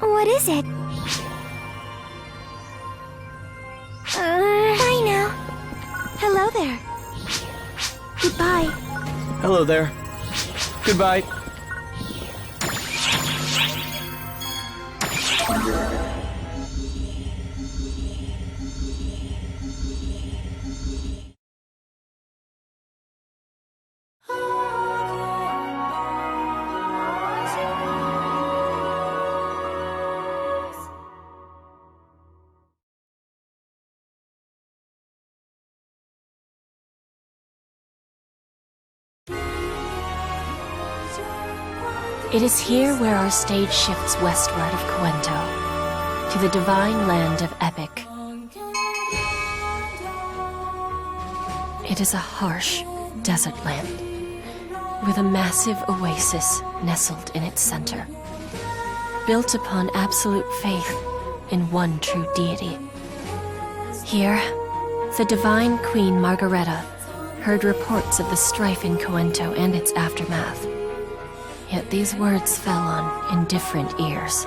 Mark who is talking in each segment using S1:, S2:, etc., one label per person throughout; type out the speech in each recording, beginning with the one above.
S1: What is it? Bye now. Hello there. Goodbye.
S2: Hello there. Goodbye.
S3: It is here where our stage shifts westward of Coento, to the divine land of Epic. It is a harsh desert land, with a massive oasis nestled in its center, built upon absolute faith in one true deity. Here, the divine Queen Margareta heard reports of the strife in Coento and its aftermath. Yet these words fell on indifferent ears.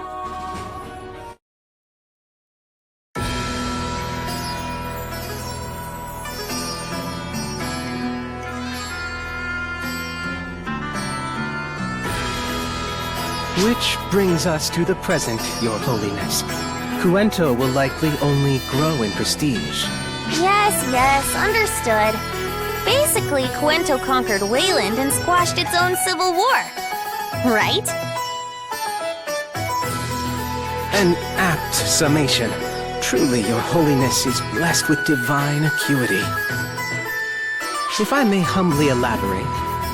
S4: Which brings us to the present, Your Holiness. Coento will likely only grow in prestige.
S1: Yes, understood. Basically, Coento conquered Wayland and squashed its own civil war. Right?
S4: An apt summation. Truly, Your Holiness is blessed with divine acuity. If I may humbly elaborate,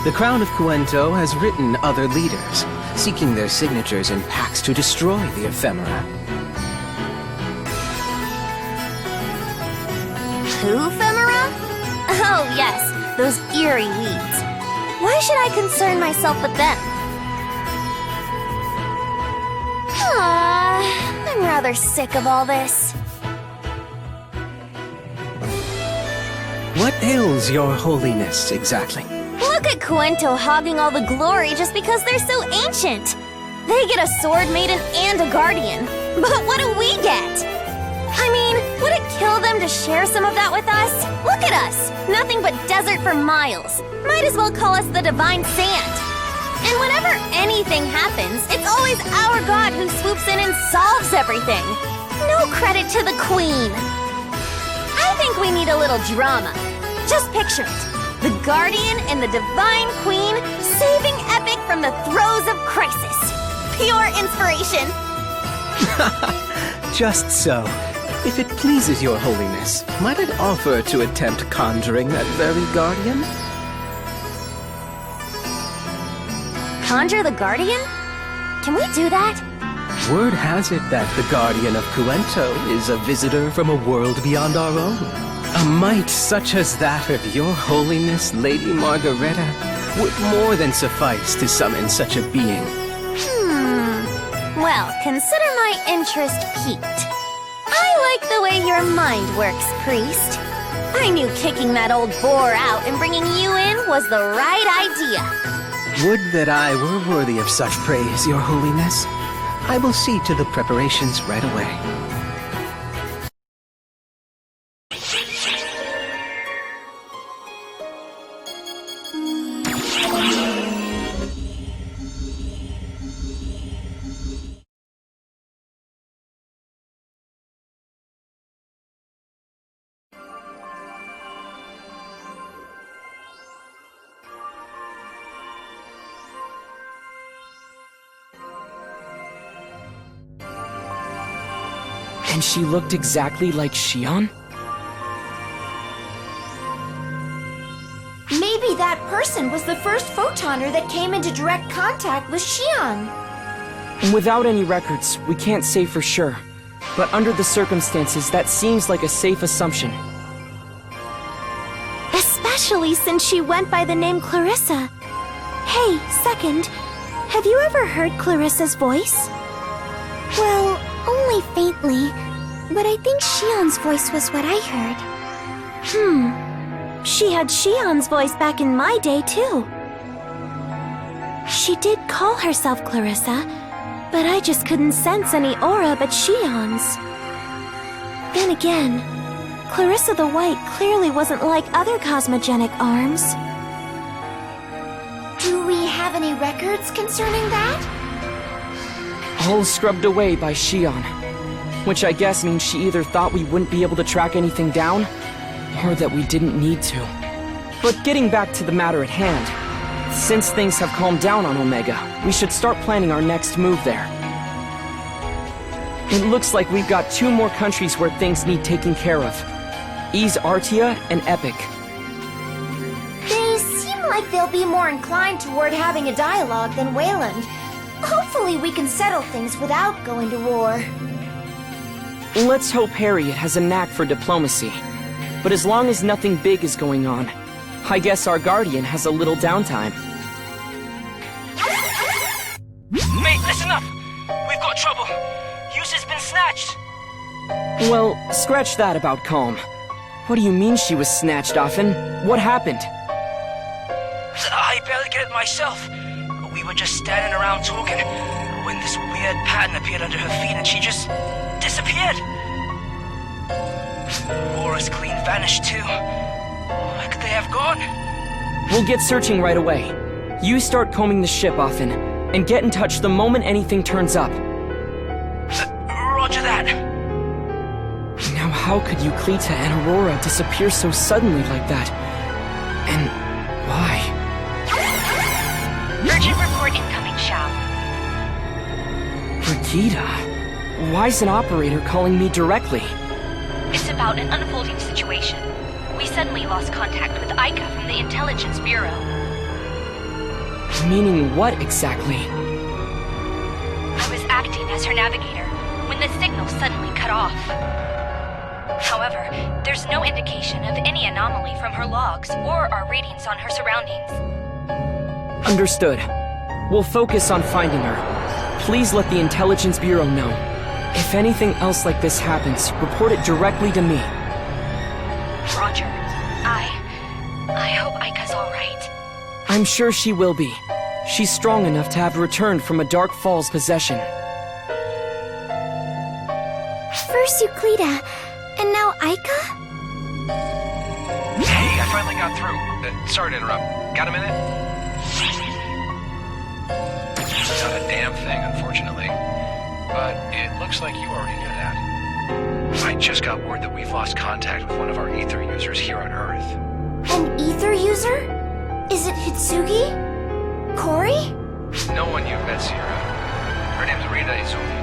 S4: the Crown of Coento has written other leaders, seeking their signatures in pacts to destroy the ephemera.
S1: Who ephemera? Oh yes, those eerie weeds. Why should I concern myself with them? I'm rather sick of all this.
S4: What ails Your Holiness exactly?
S1: Look at Coento hogging all the glory just because they're so ancient. They get a sword maiden and a guardian. But what do we get? I mean, would it kill them to share some of that with us? Look at us! Nothing but desert for miles. Might as well call us the Divine Sand. And whenever anything happens, it's always our god who swoops in and solves everything. No credit to the Queen. I think we need a little drama. Just picture it. The Guardian and the Divine Queen saving Epic from the throes of crisis. Pure inspiration.
S4: Just so. If it pleases Your Holiness, might I offer to attempt conjuring that very guardian?
S1: Conjure the Guardian? Can we do that?
S4: Word has it that the Guardian of Coento is a visitor from a world beyond our own. A might such as that of Your Holiness, Lady Margareta, would more than suffice to summon such a being.
S1: Well, consider my interest piqued. I like the way your mind works, priest. I knew kicking that old boar out and bringing you in was the right idea.
S4: Would that I were worthy of such praise, Your Holiness. I will see to the preparations right away.
S2: And she looked exactly like Xion?
S5: Maybe that person was the first photoner that came into direct contact with Xion.
S6: And without any records, we can't say for sure. But under the circumstances, that seems like a safe assumption.
S1: Especially since she went by the name Clarissa. Hey, second, have you ever heard Clarissa's voice? Well, only faintly, but I think Xion's voice was what I heard. She had Xion's voice back in my day, too. She did call herself Clarissa, But I just couldn't sense any aura but Shion's. Then again, Clarissa the White clearly wasn't like other cosmogenic arms.
S5: Do we have any records concerning that?
S6: All scrubbed away by Shion. Which I guess means she either thought we wouldn't be able to track anything down, or that we didn't need to. But getting back to the matter at hand, since things have calmed down on Omega, we should start planning our next move there. It looks like we've got 2 more countries where things need taking care of. Ys Artia and Epic.
S5: They seem like they'll be more inclined toward having a dialogue than Wayland. Hopefully we can settle things without going to war.
S6: Let's hope Harriet has a knack for diplomacy. But as long as nothing big is going on, I guess our Guardian has a little downtime.
S7: Mate, listen up! We've got trouble! Yusa's been snatched!
S6: Well, scratch that about calm. What do you mean she was snatched, Afen? What happened?
S7: I barely get it myself. We were just standing around talking when this weird pattern appeared under her feet and she just disappeared. Aura's clean vanished too. Where could they have gone?
S6: We'll get searching right away. You start combing the ship, Afen, and get in touch the moment anything turns up.
S7: Roger that.
S6: Now how could Euclita and Aurora disappear so suddenly like that? And why?
S8: Urgent report incoming, Shao.
S6: Brigida? Why's an operator calling me directly?
S8: It's about an unfolding situation. We suddenly lost contact with Aika from the Intelligence Bureau.
S6: Meaning what exactly?
S8: I was acting as her navigator when the signal suddenly cut off. However, there's no indication of any anomaly from her logs or our readings on her surroundings.
S6: Understood. We'll focus on finding her. Please let the Intelligence Bureau know. If anything else like this happens, report it directly to me.
S8: Roger. I hope Aika's alright.
S6: I'm sure she will be. She's strong enough to have returned from a Dark Falls possession.
S1: First Euclita, and now Aika?
S9: Hey, I finally got through. Sorry to interrupt. Got a minute? Not a damn thing, unfortunately. But it looks like you already knew that. I just got word that we've lost contact with one of our ether users here on Earth.
S5: An ether user? Is it Hitsugi? Cory?
S9: No one you've met, Sierra. Her name's Rina Izumi.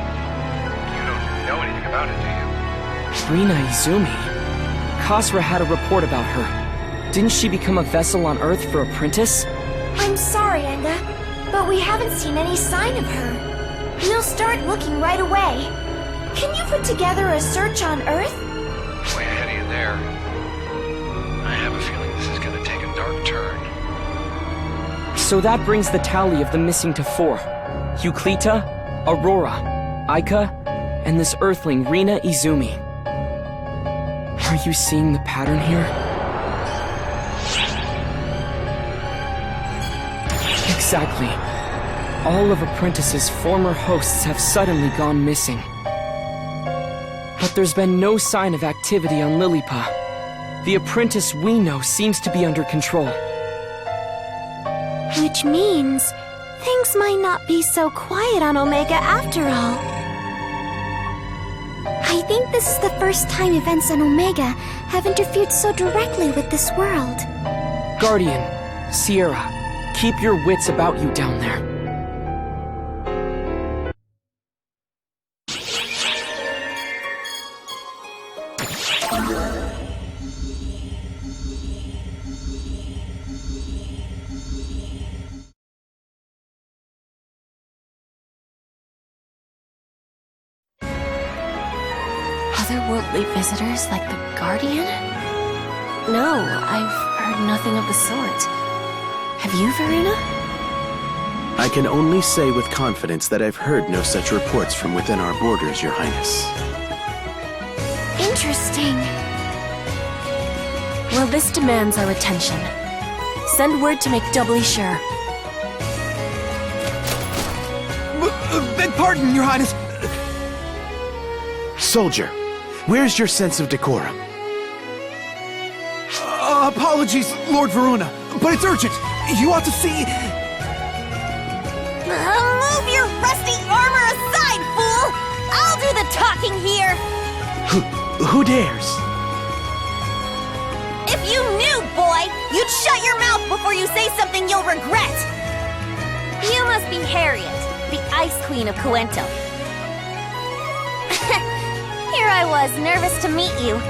S9: You don't know anything about it, do you?
S6: Rina Izumi? Kasra had a report about her. Didn't she become a vessel on Earth for Apprentice?
S5: I'm sorry, Enga, but we haven't seen any sign of her. We'll start looking right away. Can you put together a search on Earth?
S9: Way ahead of you there. I have a feeling this is gonna take a dark turn.
S6: So that brings the tally of the missing to 4. Euclita, Aurora, Aika, and this Earthling, Rina Izumi. Are you seeing the pattern here? Exactly. All of Apprentice's former hosts have suddenly gone missing. But there's been no sign of activity on Lilipa. The Apprentice we know seems to be under control.
S1: Which means things might not be so quiet on Omega after all. I think this is the first time events on Omega have interfered so directly with this world.
S6: Guardian, Sierra, keep your wits about you down there.
S3: Otherworldly visitors like the Guardian? No, I've heard nothing of the sort. Have you, Verena?
S10: I can only say with confidence that I've heard no such reports from within our borders, Your Highness.
S1: Interesting.
S3: Well, this demands our attention. Send word to make doubly sure.
S11: Beg pardon, Your Highness.
S10: Soldier, where's your sense of decorum?
S11: Apologies, Lord Varuna, but it's urgent. You ought to see...
S1: Move your rusty armor aside, fool! I'll do the talking here!
S10: Who dares?
S1: If you knew, boy, you'd shut your mouth before you say something you'll regret! You must be Harriet, the Ice Queen of Coento. Here I was, nervous to meet you.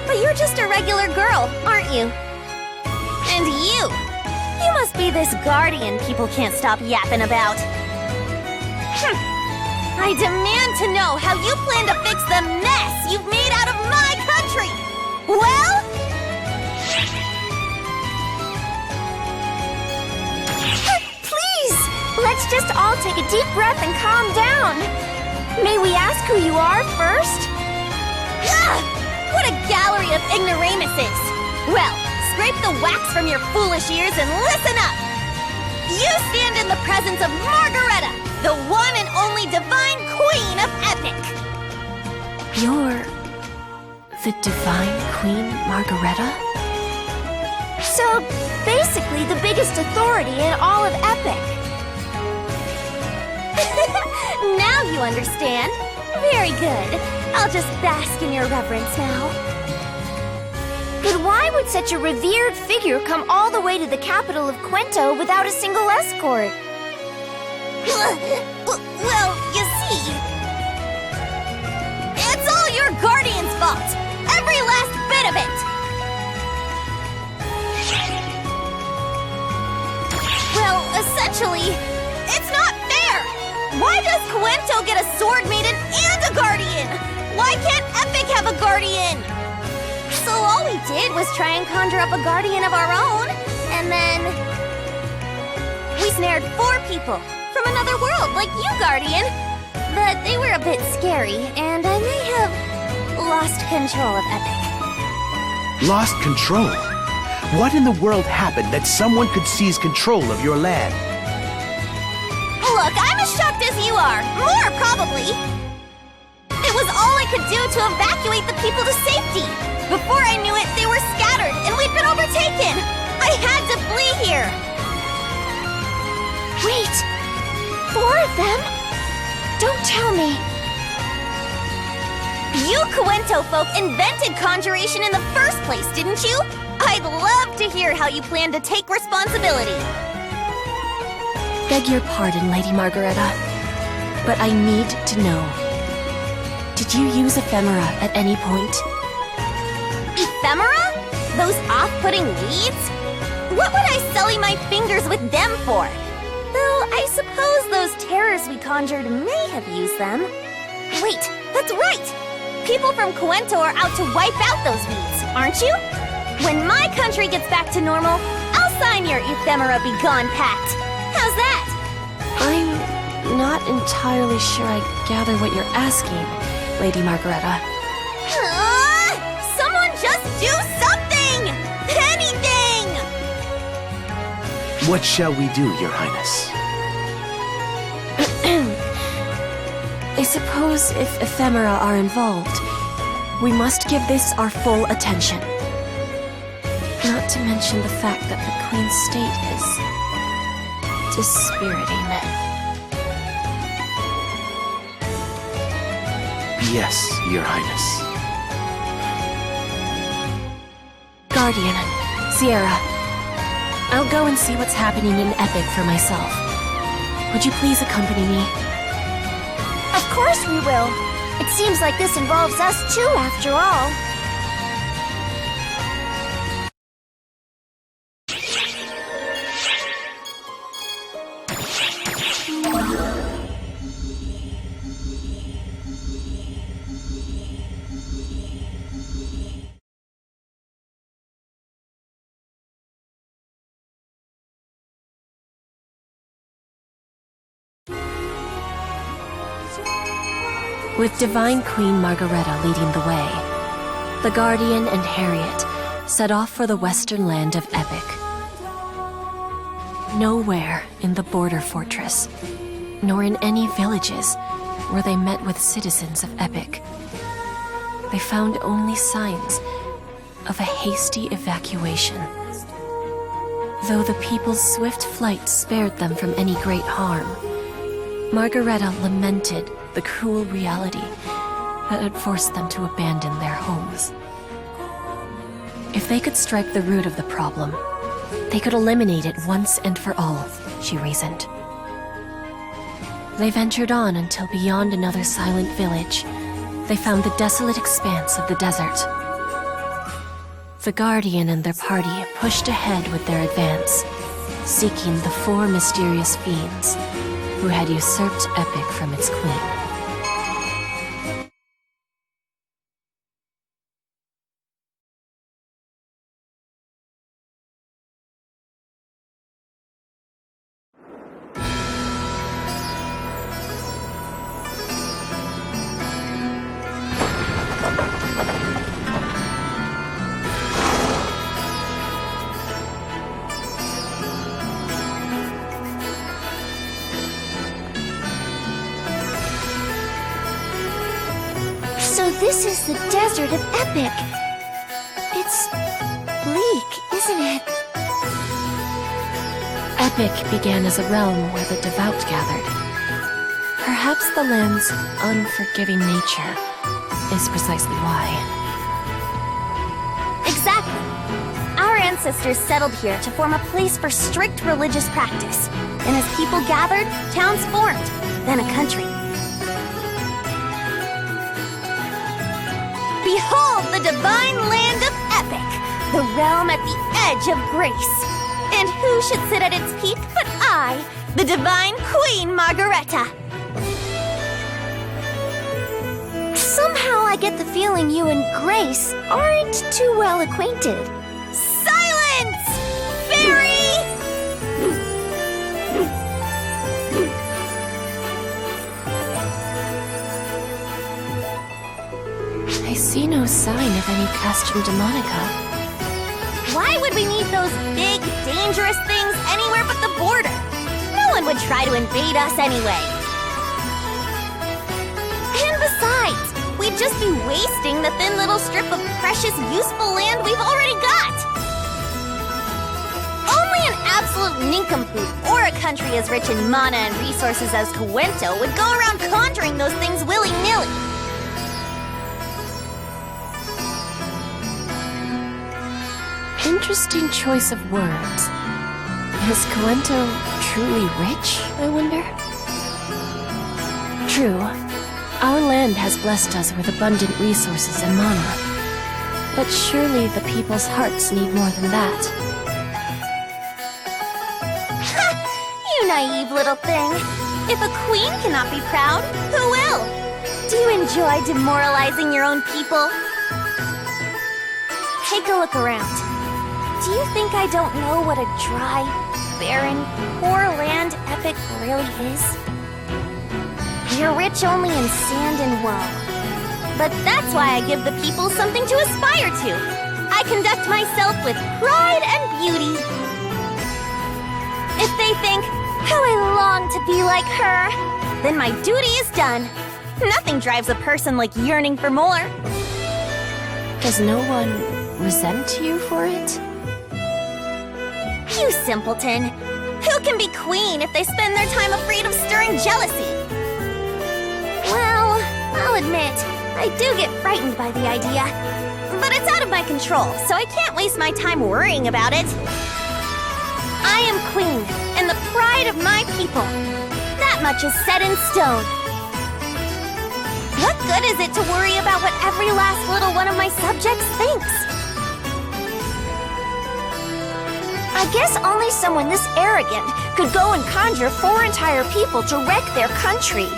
S1: But you're just a regular girl, aren't you? And you must be this guardian people can't stop yapping about. I demand to know how you plan to fix the mess you've made out of my country! Well?
S5: Please! Let's just all take a deep breath and calm down. May we ask who you are first?
S1: Ah! What a gallery of ignoramuses! Well, scrape the wax from your foolish ears and listen up! You stand in the presence of Margareta, the one and only divine queen of Epic!
S3: You're the Divine Queen Margareta?
S5: So, basically the biggest authority in all of Epic.
S1: Now you understand. Very good. I'll just bask in your reverence now.
S5: But why would such a revered figure come all the way to the capital of Coento without a single escort?
S1: Well, you see... It's all your guardian's fault! Every last bit of it! Well, essentially, it's not fair! Why does Coento get a sword maiden and a guardian? Why can't Epic have a guardian? So all we did was try and conjure up a guardian of our own, and then... we snared 4 people from another world, like you, Guardian. But they were a bit scary, and I may have lost control of Epic.
S10: Lost control? What in the world happened that someone could seize control of your land?
S1: Look, I'm as shocked as you are. More, probably. It was all I could do to evacuate the people to safety. Before I knew it, they were scattered, and we'd been overtaken. I had to flee here.
S5: Wait! 4 of them? Don't tell me.
S1: You Coento folk invented conjuration in the first place, didn't you? I'd love to hear how you plan to take responsibility.
S3: Beg your pardon, Lady Margareta, but I need to know. Did you use ephemera at any point?
S1: Ephemera? Those off-putting weeds? What would I sully my fingers with them for? Though I suppose those terrors we conjured may have used them. Wait, that's right! People from Coento are out to wipe out those weeds, aren't you? When my country gets back to normal, I'll sign your Ephemera Be Gone pact. How's that?
S3: I'm not entirely sure I gather what you're asking, Lady Margareta.
S1: Someone just do something! Anything!
S10: What shall we do, Your Highness?
S3: I suppose if ephemera are involved, we must give this our full attention. Not to mention the fact that the Queen's state is dispiriting.
S10: Yes, Your Highness.
S3: Guardian, Sierra, I'll go and see what's happening in Epic for myself. Would you please accompany me?
S5: Of course we will. It seems like this involves us too, after all.
S3: With Divine Queen Margareta leading the way, the Guardian and Harriet set off for the western land of Epic. Nowhere in the border fortress nor in any villages where they met with citizens of Epic. They found only signs of a hasty evacuation. Though the people's swift flight spared them from any great harm, Margareta lamented the cruel reality that had forced them to abandon their homes. If they could strike the root of the problem, they could eliminate it once and for all, she reasoned. They ventured on until beyond another silent village, they found the desolate expanse of the desert. The Guardian and their party pushed ahead with their advance, seeking the 4 mysterious fiends who had usurped Epic from its queen.
S5: So this is the desert of Epic. It's bleak, isn't it?
S3: Epic began as a realm where the devout gathered. Perhaps the land's unforgiving nature is precisely why.
S1: Exactly. Our ancestors settled here to form a place for strict religious practice. And as people gathered, towns formed, then a country. Behold the divine land of Epic, the realm at the edge of grace. And who should sit at its peak but I, the divine Queen Margareta?
S5: Somehow I get the feeling you and Grace aren't too well acquainted.
S1: Silence! Fairy!
S3: I see no sign of any Castrum Demonica.
S1: Why would we need those big, dangerous things anywhere but the border? No one would try to invade us anyway. And besides, we'd just be wasting the thin little strip of precious, useful land we've already got. Only an absolute nincompoop or a country as rich in mana and resources as Cuento would go around conjuring those things willy-nilly.
S3: Interesting choice of words. Is Cuento truly rich, I wonder? True, our land has blessed us with abundant resources and mana. But surely the people's hearts need more than that.
S1: Ha! You naive little thing. If a queen cannot be proud, who will? Do you enjoy demoralizing your own people? Take a look around. Do you think I don't know what a dry, barren, poor land Epic really is? You're rich only in sand and woe. But that's why I give the people something to aspire to. I conduct myself with pride and beauty. If they think, how I long to be like her, then my duty is done. Nothing drives a person like yearning for more.
S3: Does no one resent you for it?
S1: You simpleton! Who can be queen if they spend their time afraid of stirring jealousy? Well, I'll admit, I do get frightened by the idea. But it's out of my control, so I can't waste my time worrying about it. I am queen, and the pride of my people. That much is set in stone. What good is it to worry about what every last little one of my subjects thinks?
S5: I guess only someone this arrogant could go and conjure 4 entire people to wreck their country.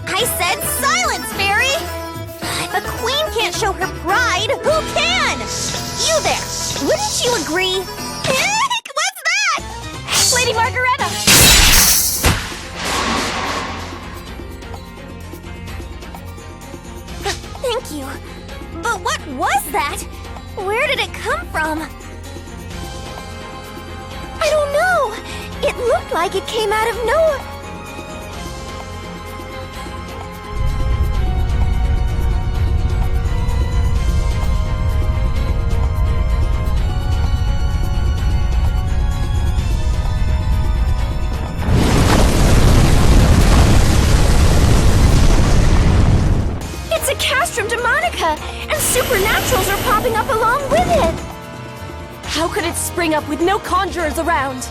S1: I said silence, Fairy! If a queen can't show her pride, who can? You there! Wouldn't you agree? What's that? Lady Margareta! Thank you. But what was that? Where did it come from?
S5: I don't know. It looked like it came out of nowhere.
S1: Castrum Demonica, and supernaturals are popping up along with it!
S3: How could it spring up with no conjurers around?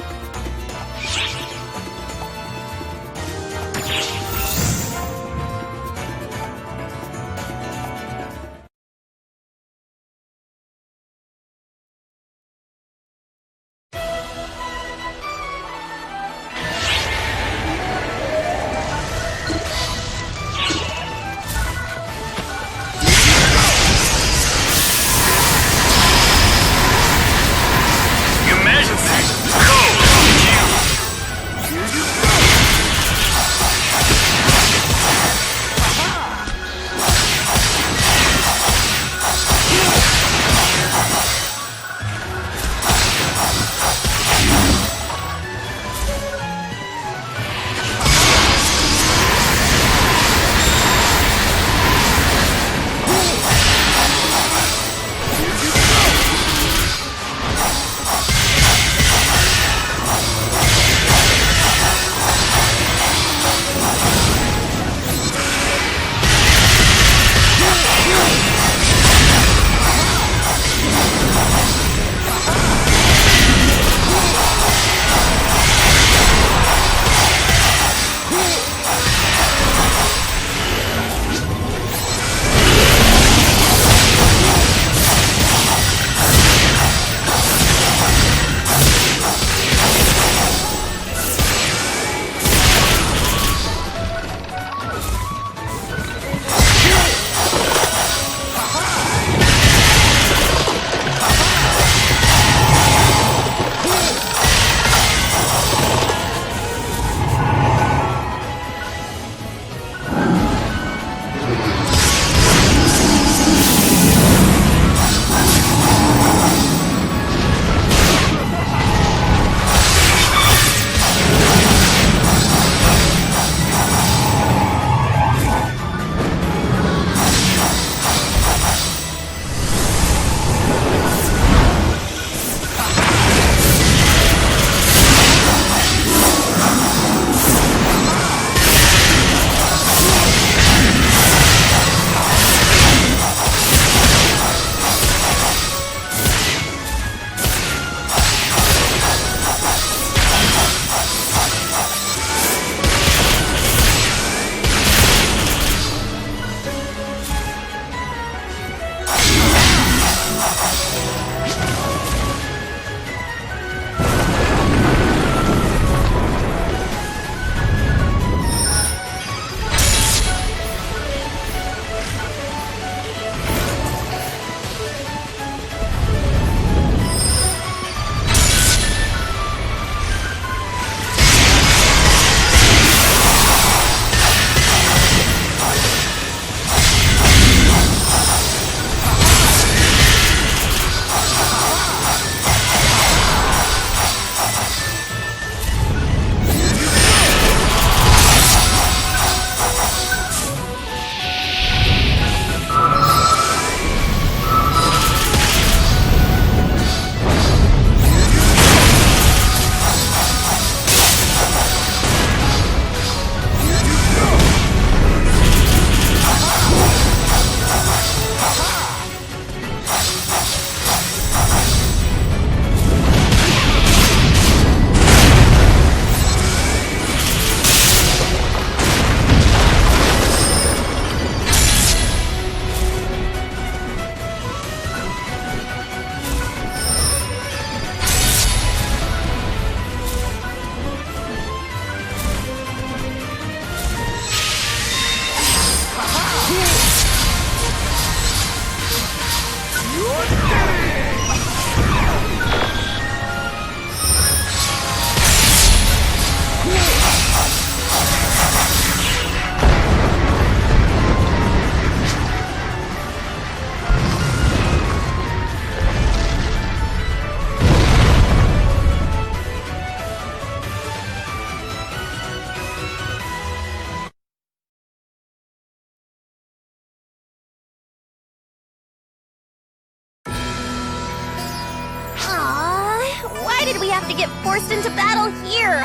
S1: did we have to get forced into battle here?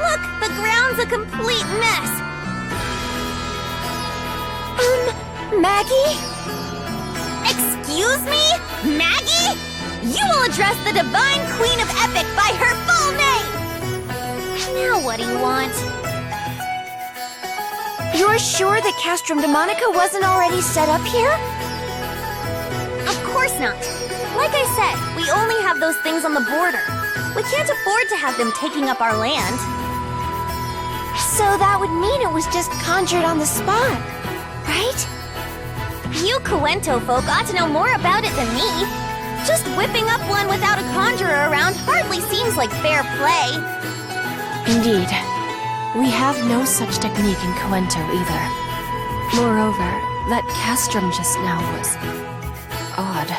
S1: Look, the ground's a complete mess.
S5: Maggie?
S1: Excuse me? Maggie? You will address the Divine Queen of Epic by her full name! Now what do you want?
S5: You're sure that Castrum Demonica wasn't already set up here?
S1: Of course not. Like I said, we only have those things on the border. We can't afford to have them taking up our land.
S5: So that would mean it was just conjured on the spot, right?
S1: You Cuento folk ought to know more about it than me. Just whipping up one without a conjurer around hardly seems like fair play.
S3: Indeed. We have no such technique in Cuento either. Moreover, that castrum just now was odd.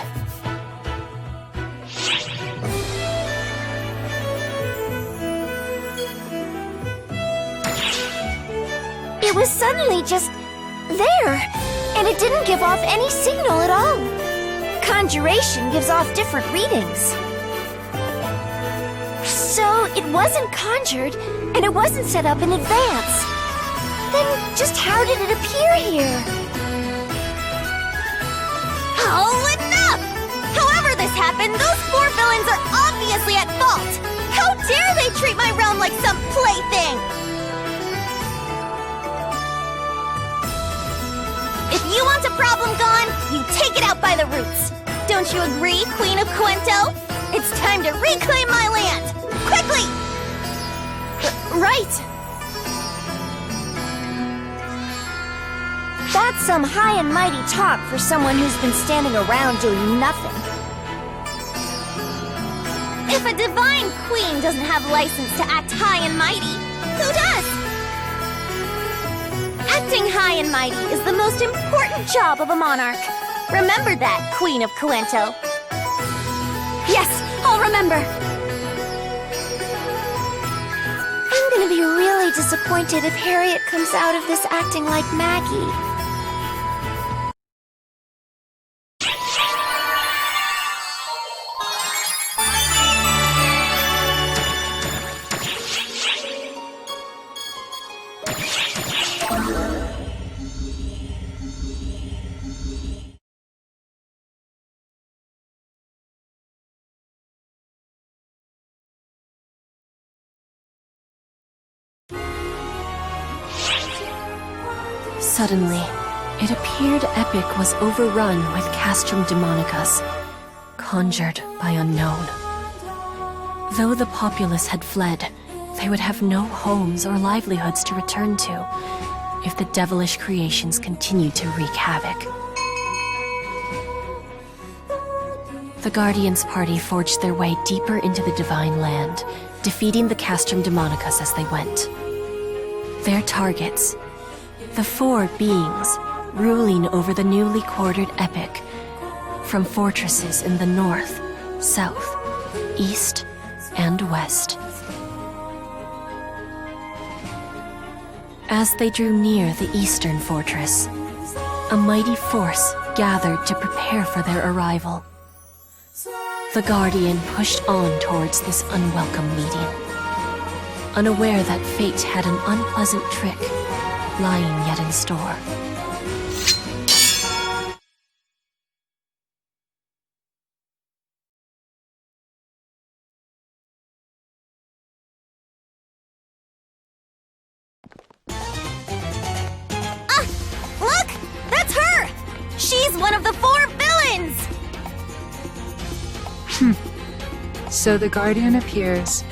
S5: It was suddenly just there, and it didn't give off any signal at all. Conjuration gives off different readings. So it wasn't conjured, and it wasn't set up in advance. Then just how did it appear here?
S1: Oh, enough! However this happened, those four villains are obviously at fault! How dare they treat my realm like some plaything! If you want a problem gone, you take it out by the roots. Don't you agree, Queen of Cuento? It's time to reclaim my land! Quickly!
S5: Right. That's some high and mighty talk for someone who's been standing around doing nothing.
S1: If a divine queen doesn't have license to act high and mighty, who does? Acting high and mighty is the most important job of a monarch. Remember that, Queen of Cuento.
S5: Yes, I'll remember. I'm gonna be really disappointed if Harriet comes out of this acting like Maggie.
S3: Suddenly, it appeared Epic was overrun with Castrum Demonicas, conjured by unknown. Though the populace had fled, they would have no homes or livelihoods to return to if the devilish creations continued to wreak havoc. The Guardians party forged their way deeper into the Divine Land, defeating the Castrum Demonicas as they went. Their targets, the four beings ruling over the newly quartered Epic, from fortresses in the north, south, east, and west. As they drew near the eastern fortress, a mighty force gathered to prepare for their arrival. The Guardian pushed on towards this unwelcome meeting, unaware that fate had an unpleasant trick lying yet in store.
S1: Look! That's her! She's one of the four villains!
S12: So the Guardian appears,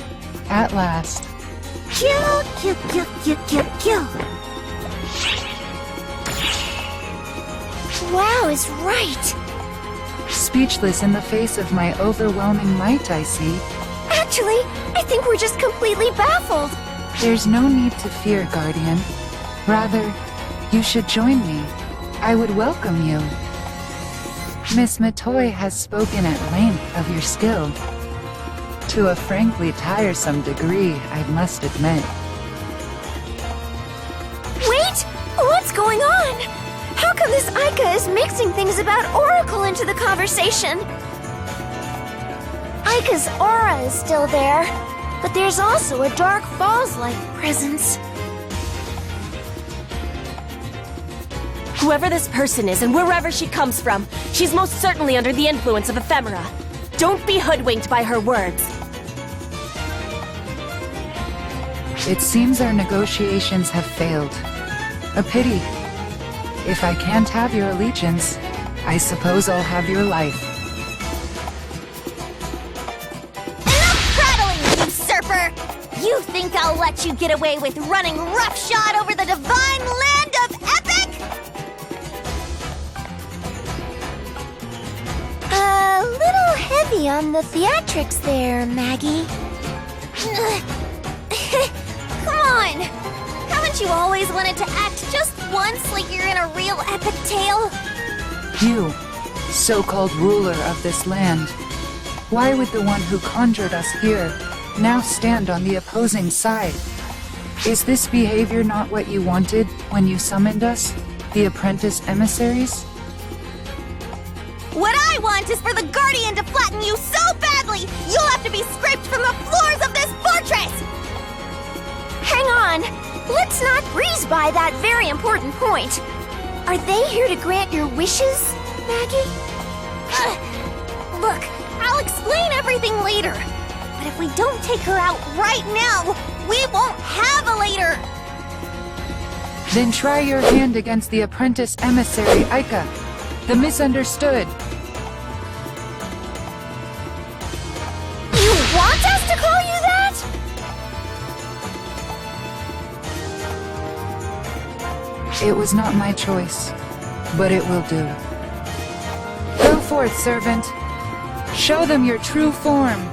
S12: at last.
S5: Kill, kill, kill, kill, kill, kill. Wow is right.
S12: Speechless in the face of my overwhelming might, I see.
S5: Actually, I think we're just completely baffled.
S12: There's no need to fear, Guardian. Rather, you should join me. I would welcome you. Miss Matoy has spoken at length of your skill. To a frankly tiresome degree, I must admit.
S5: Wait! What's going on? How come this Aika is mixing things about Oracle into the conversation? Aika's aura is still there, but there's also a Dark Falls-like presence.
S3: Whoever this person is and wherever she comes from, she's most certainly under the influence of ephemera. Don't be hoodwinked by her words.
S12: It seems our negotiations have failed. A pity. If I can't have your allegiance, I suppose I'll have your life.
S1: Enough prattling, usurper! You think I'll let you get away with running roughshod over the divine land of Epic?
S5: A little heavy on the theatrics there, Maggie.
S1: Come on! Haven't you always wanted to act just once like you're in a real epic tale?
S12: You, so-called ruler of this land, why would the one who conjured us here now stand on the opposing side? Is this behavior not what you wanted when you summoned us, the apprentice emissaries?
S1: What I want is for the Guardian to flatten you so badly, you'll have to be scraped from the floors of this fortress!
S5: Hang on! Let's not breeze by that very important point. Are they here to grant your wishes, Maggie?
S1: Look, I'll explain everything later. But if we don't take her out right now, we won't have a later!
S12: Then try your hand against the apprentice emissary, Aika, the misunderstood.
S5: You want us to call you that?
S12: It was not my choice, but it will do. Go forth, servant. Show them your true form.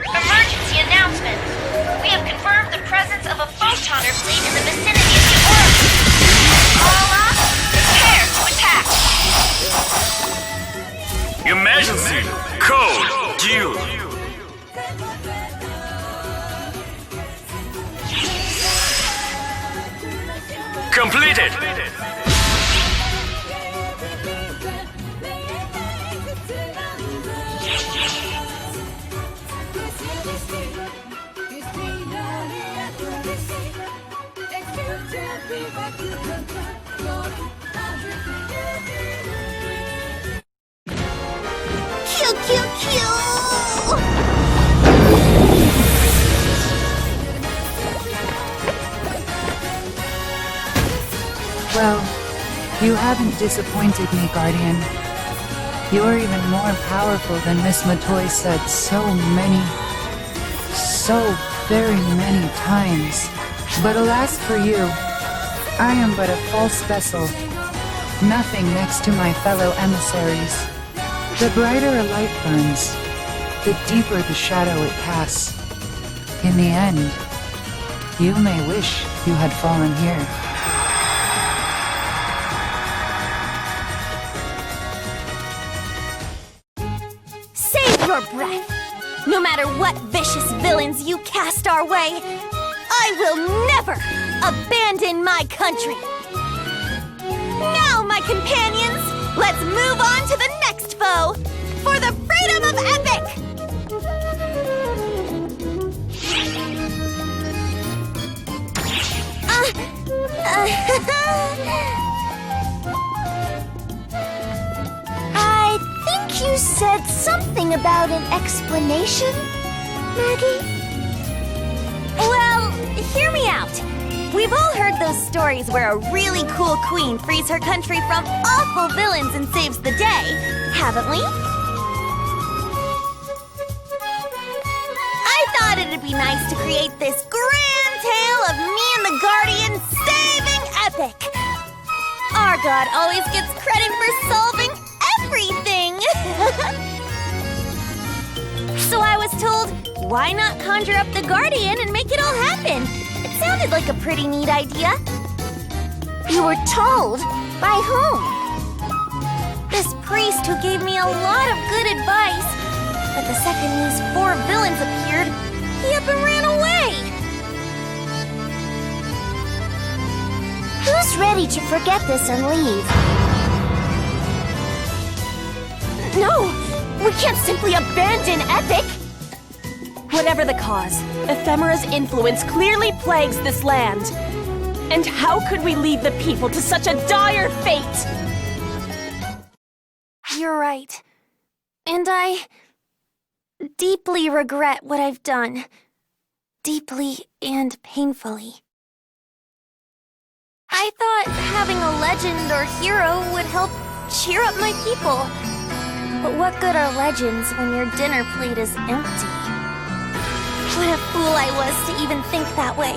S8: Emergency announcement! We have confirmed the presence of a photoner fleet in the vicinity of the orbit. All up, prepare to attack!
S13: Emergency! Code! Due! Completed!
S12: Well, you haven't disappointed me, Guardian. You're even more powerful than Miss Matoy said so very many times. But alas for you, I am but a false vessel, nothing next to my fellow emissaries. The brighter a light burns, the deeper the shadow it casts. In the end, you may wish you had fallen here.
S1: Save your breath! No matter what vicious villains you cast our way, I will never abandon my country! Now, my companions, let's move on to the next foe! For the freedom of Epic!
S5: I think you said something about an explanation, Maggie?
S1: Well, hear me out. We've all heard those stories where a really cool queen frees her country from awful villains and saves the day, haven't we? I thought it'd be nice to create this grand tale of me and the Guardian saving Epic. Our god always gets credit for solving everything. So I was told, why not conjure up the Guardian and make it all happen? It sounded like a pretty neat idea.
S5: You were told? By whom?
S1: This priest who gave me a lot of good advice. But the second these 4 villains appeared, he up and ran away!
S5: Who's ready to forget this and leave?
S1: No! We can't simply abandon Epic!
S3: Whatever the cause, Ephemera's influence clearly plagues this land. And how could we leave the people to such a dire fate?
S1: You're right. And I deeply regret what I've done. Deeply and painfully. I thought having a legend or hero would help cheer up my people. But what good are legends when your dinner plate is empty? What a fool I was to even think that way.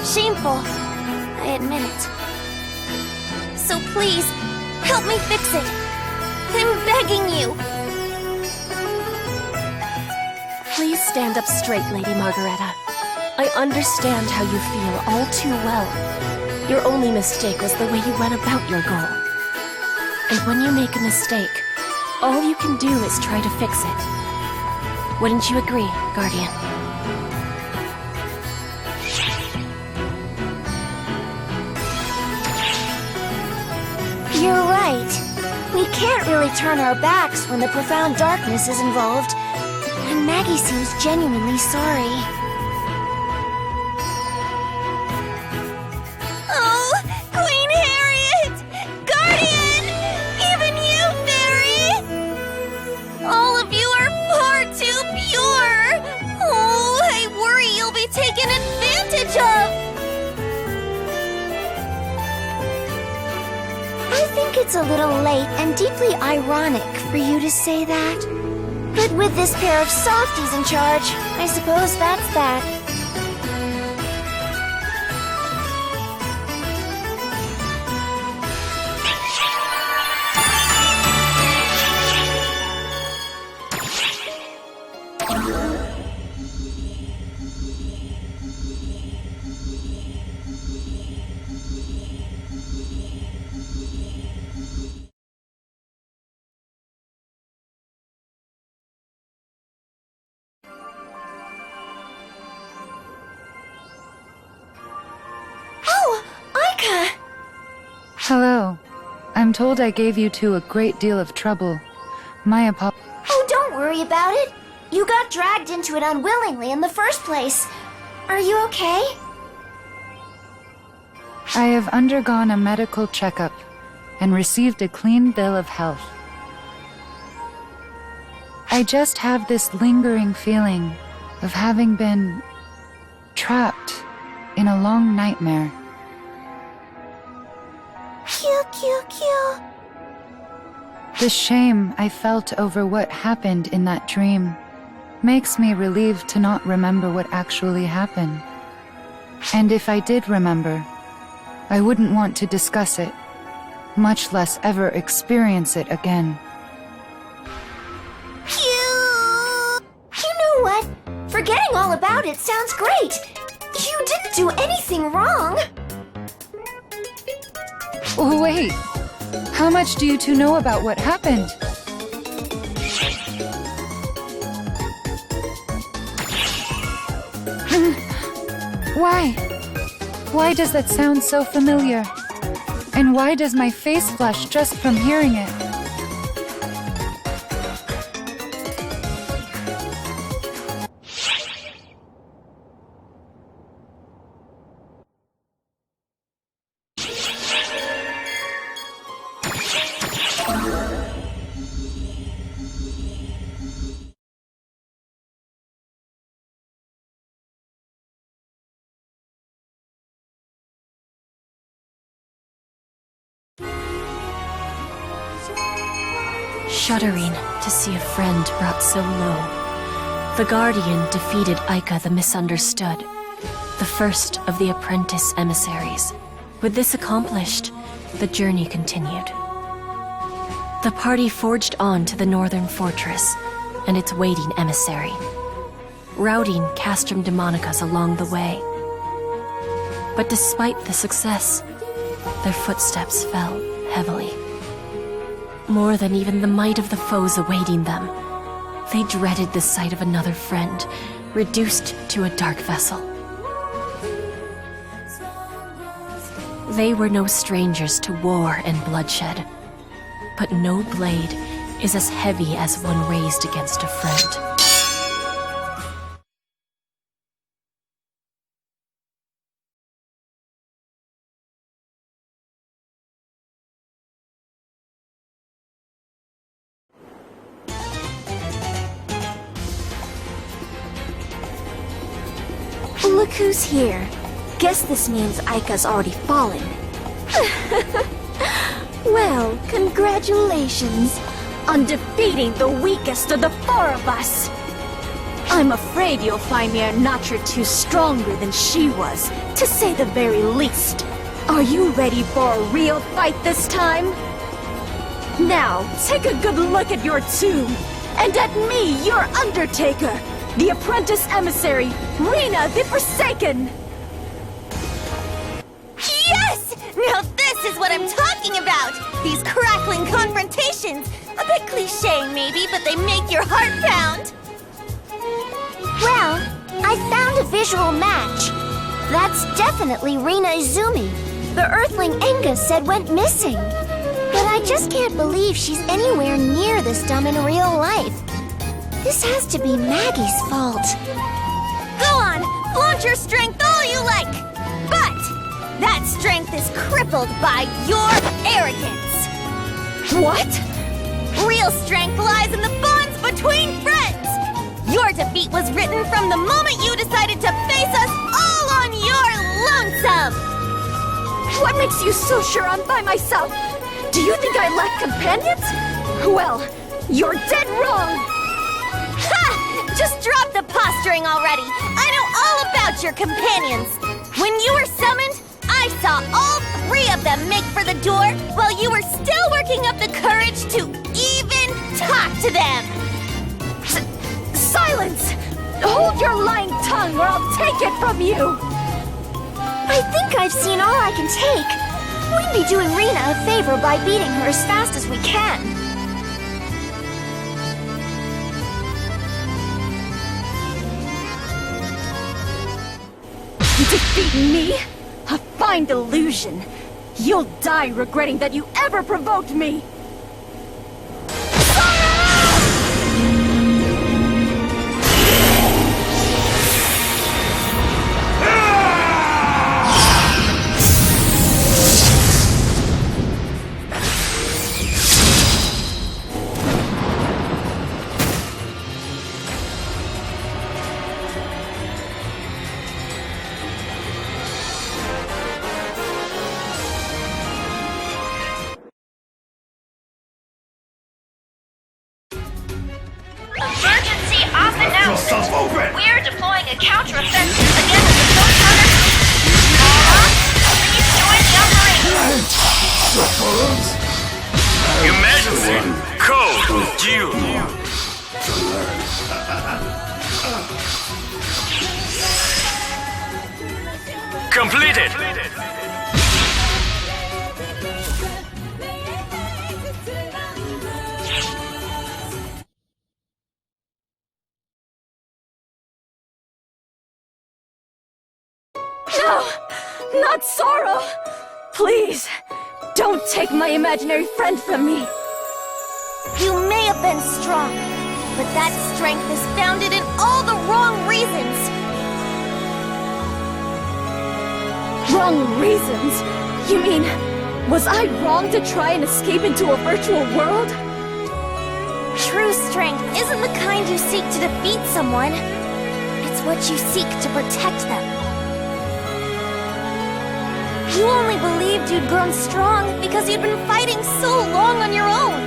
S1: Shameful, I admit it. So please, help me fix it. I'm begging you.
S3: Please stand up straight, Lady Margareta. I understand how you feel all too well. Your only mistake was the way you went about your goal. And when you make a mistake, all you can do is try to fix it. Wouldn't you agree, Guardian?
S5: You're right. We can't really turn our backs when the profound darkness is involved. And Maggie seems genuinely sorry.
S1: Oh, Queen Harriet! Guardian! Even you, Fairy! All of you are far too pure! Oh, I worry you'll be taken advantage of!
S5: I think it's a little late and deeply ironic for you to say that. But with this pair of softies in charge, I suppose that's that.
S12: Hello. I'm told I gave you two a great deal of trouble. My apologies.
S5: Oh, don't worry about it. You got dragged into it unwillingly in the first place. Are you okay?
S12: I have undergone a medical checkup and received a clean bill of health. I just have this lingering feeling of having been trapped in a long nightmare. The shame I felt over what happened in that dream makes me relieved to not remember what actually happened. And if I did remember, I wouldn't want to discuss it, much less ever experience it again.
S5: You know what? Forgetting all about it sounds great. You didn't do anything wrong.
S12: Oh, wait. How much do you two know about what happened? Why? Why does that sound so familiar? And why does my face flush just from hearing it?
S3: Shuddering to see a friend brought so low, the Guardian defeated Aika the Misunderstood, the first of the apprentice emissaries. With this accomplished, the journey continued. The party forged on to the northern fortress and its waiting emissary, routing Castrum Demonicas along the way. But despite the success, their footsteps fell heavily. More than even the might of the foes awaiting them, They dreaded the sight of another friend, reduced to a dark vessel. They were no strangers to war and bloodshed, but no blade is as heavy as one raised against a friend.
S1: Look who's here. Guess this means Aika's already fallen. Well, congratulations on defeating the weakest of the four of us. I'm afraid you'll find me a notch or two stronger than she was, to say the very least. Are you ready for a real fight this time? Now, take a good look at your tomb, and at me, your Undertaker, the apprentice emissary, Rina the Forsaken!
S5: Yes! Now this is what I'm talking about! These crackling confrontations! A bit cliche maybe, but they make your heart pound! Well, I found a visual match. That's definitely Rina Izumi, the Earthling Enga said went missing. But I just can't believe she's anywhere near this dumb in real life. This has to be Maggie's fault. Go on, flaunt your strength all you like! But that strength is crippled by your arrogance! What? Real strength lies in the bonds between friends! Your defeat was written from the moment you decided to face us all on your lonesome!
S1: What makes you so sure I'm by myself? Do you think I lack companions? Well, you're dead wrong!
S5: Ha! Just drop the posturing already! I know all about your companions! When you were summoned, I saw all three of them make for the door while you were still working up the courage to even talk to them!
S1: Silence! Hold your lying tongue or I'll take it from you!
S5: I think I've seen all I can take. We'd be doing Rina a favor by beating her as fast as we can.
S1: Defeat me? A fine delusion. You'll die regretting that you ever provoked me!
S8: Emergency off and out! We are deploying a counter-offensive against the Ghost Hunter fleet! All up, please join the operation!
S13: Emergency! Code due! Completed!
S1: No! Not sorrow! Please, don't take my imaginary friend from me!
S5: You may have been strong, but that strength is founded in all the wrong reasons!
S1: Wrong reasons? You mean, was I wrong to try and escape into a virtual world?
S5: True strength isn't the kind you seek to defeat someone. It's what you seek to protect them. You only believed you'd grown strong because you'd been fighting so long on your own.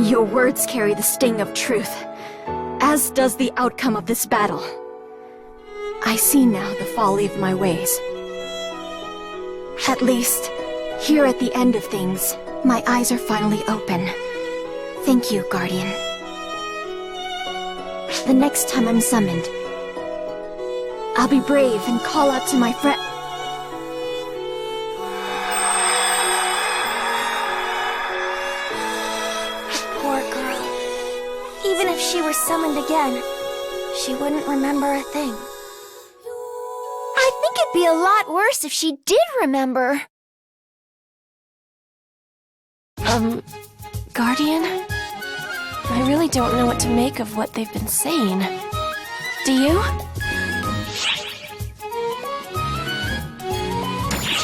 S1: Your words carry the sting of truth, as does the outcome of this battle. I see now the folly of my ways. At least, here at the end of things, my eyes are finally open. Thank you, Guardian. The next time I'm summoned, I'll be brave and call out to my friend.
S5: Poor girl.
S1: Even if she were summoned again, she wouldn't remember a thing. I think it'd be a lot worse if she did remember.
S3: Guardian? I really don't know what to make of what they've been saying. Do you?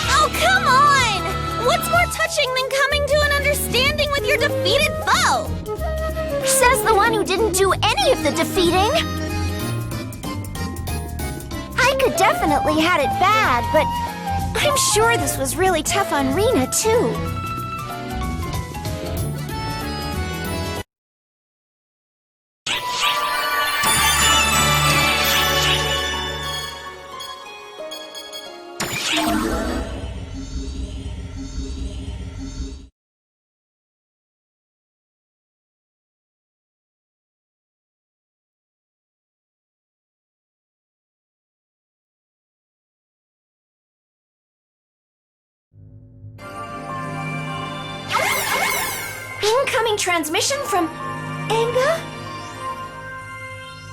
S1: Oh, come on! What's more touching than coming to an understanding with your defeated foe? Says the one who didn't do any of the defeating. I could definitely had it bad, but I'm sure this was really tough on Rena, too. Incoming transmission from Anga?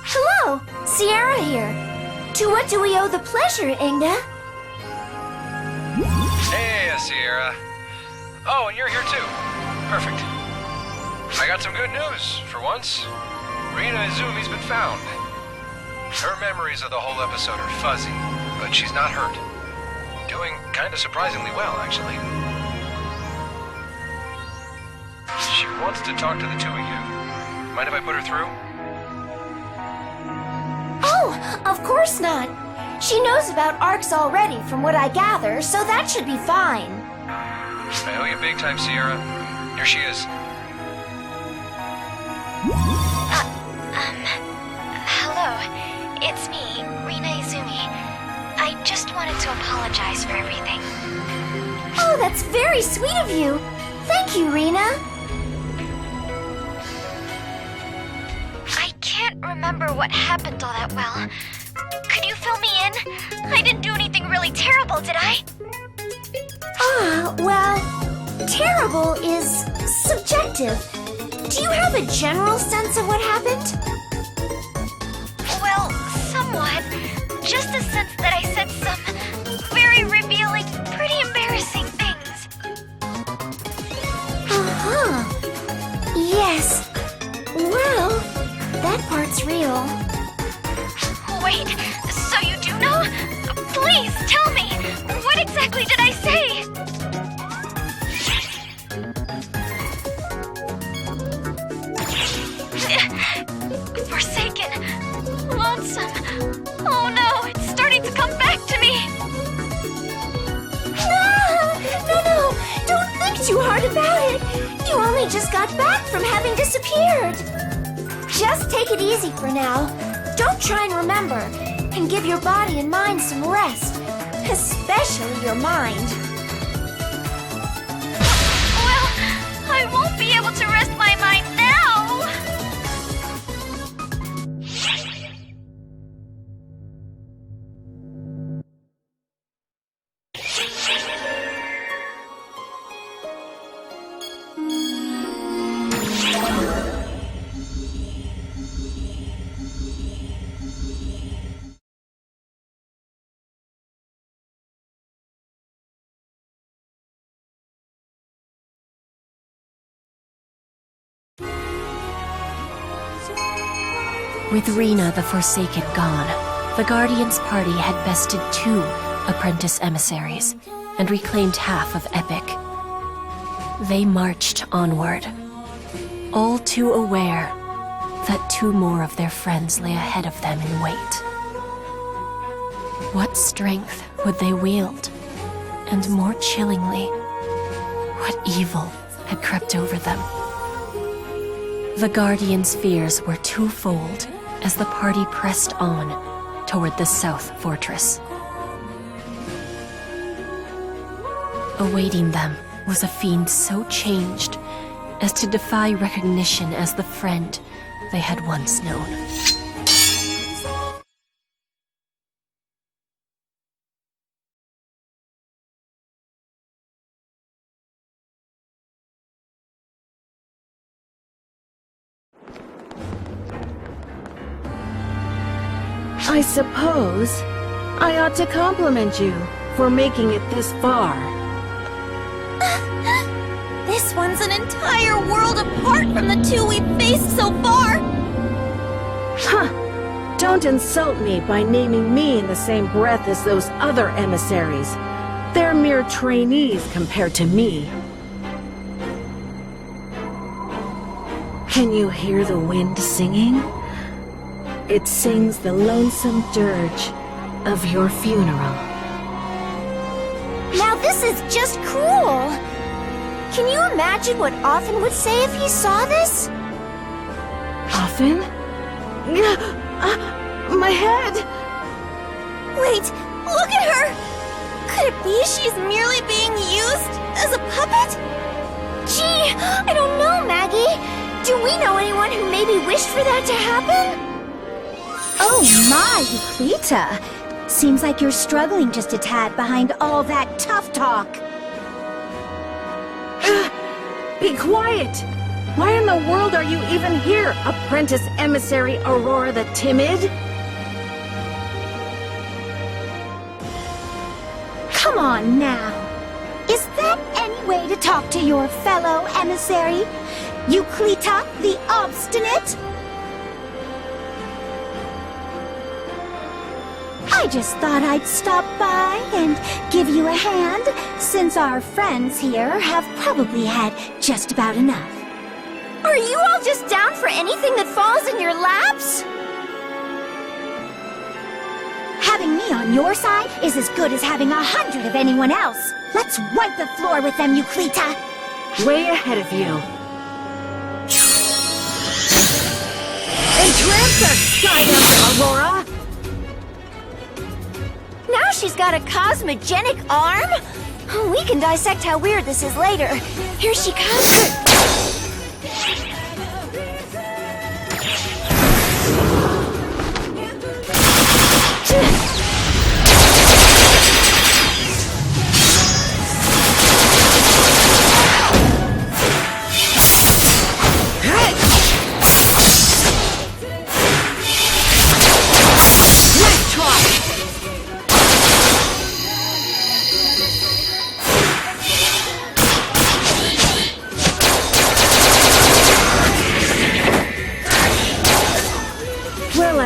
S1: Hello, Sierra here. To what do we owe the pleasure, Inga?
S9: Hey, Sierra. Oh, and you're here too. Perfect. I got some good news, for once. Rina Izumi's been found. Her memories of the whole episode are fuzzy, but she's not hurt. Doing kind of surprisingly well, actually. She wants to talk to the two of you. Mind if I put her through?
S1: Oh, of course not. She knows about ARCs already, from what I gather, so that should be fine.
S9: I owe you big time, Sierra. Here she is.
S8: Hello. It's me, Rina Izumi. I just wanted to apologize for everything.
S1: Oh, that's very sweet of you. Thank you, Rena.
S8: I can't remember what happened all that well. Could you fill me in? I didn't do anything really terrible, did I?
S1: Well, terrible is subjective. Do you have a general sense of what happened?
S8: Well, somewhat. Just a sense that I said some very revealing, pretty embarrassing things.
S1: Uh-huh. Yes. Well, that part's real.
S8: Wait, so you do know? Please, tell me! What exactly did I say? Forsaken. Lonesome. Oh no, it's starting to come back to me!
S1: No, don't think too hard about it. You only just got back from having disappeared. Just take it easy for now. Don't try and remember, and give your body and mind some rest, especially your mind.
S8: Well, I won't be able to rest my mind now!
S3: With Rena the Forsaken gone, the Guardians' party had bested 2 apprentice emissaries and reclaimed half of Epic. They marched onward, all too aware that 2 more of their friends lay ahead of them in wait. What strength would they wield? And more chillingly, what evil had crept over them? The Guardians' fears were twofold as the party pressed on toward the South Fortress. Awaiting them was a fiend so changed as to defy recognition as the friend they had once known.
S14: I suppose I ought to compliment you for making it this far.
S5: This one's an entire world apart from the two we've faced so far!
S14: Huh! Don't insult me by naming me in the same breath as those other emissaries. They're mere trainees compared to me. Can you hear the wind singing? It sings the lonesome dirge of your funeral.
S5: Now this is just cruel! Can you imagine what Othin would say if he saw this?
S14: Othin? My head!
S5: Wait, look at her! Could it be she's merely being used as a puppet? Gee, I don't know, Maggie. Do we know anyone who maybe wished for that to happen?
S1: Oh my, Euclita! Seems like you're struggling just a tad behind all that tough talk.
S14: Be quiet! Why in the world are you even here, apprentice emissary Aurora the Timid?
S1: Come on now. Is that any way to talk to your fellow emissary? Euclita the Obstinate? I just thought I'd stop by and give you a hand, since our friends here have probably had just about enough.
S5: Are you all just down for anything that falls in your laps?
S1: Having me on your side is as good as having 100 of anyone else. Let's wipe the floor with them, Euclita.
S14: Way ahead of you. Entrance her, Skydance, Aurora!
S5: Now she's got a cosmogenic arm? We can dissect how weird this is later. Here she comes.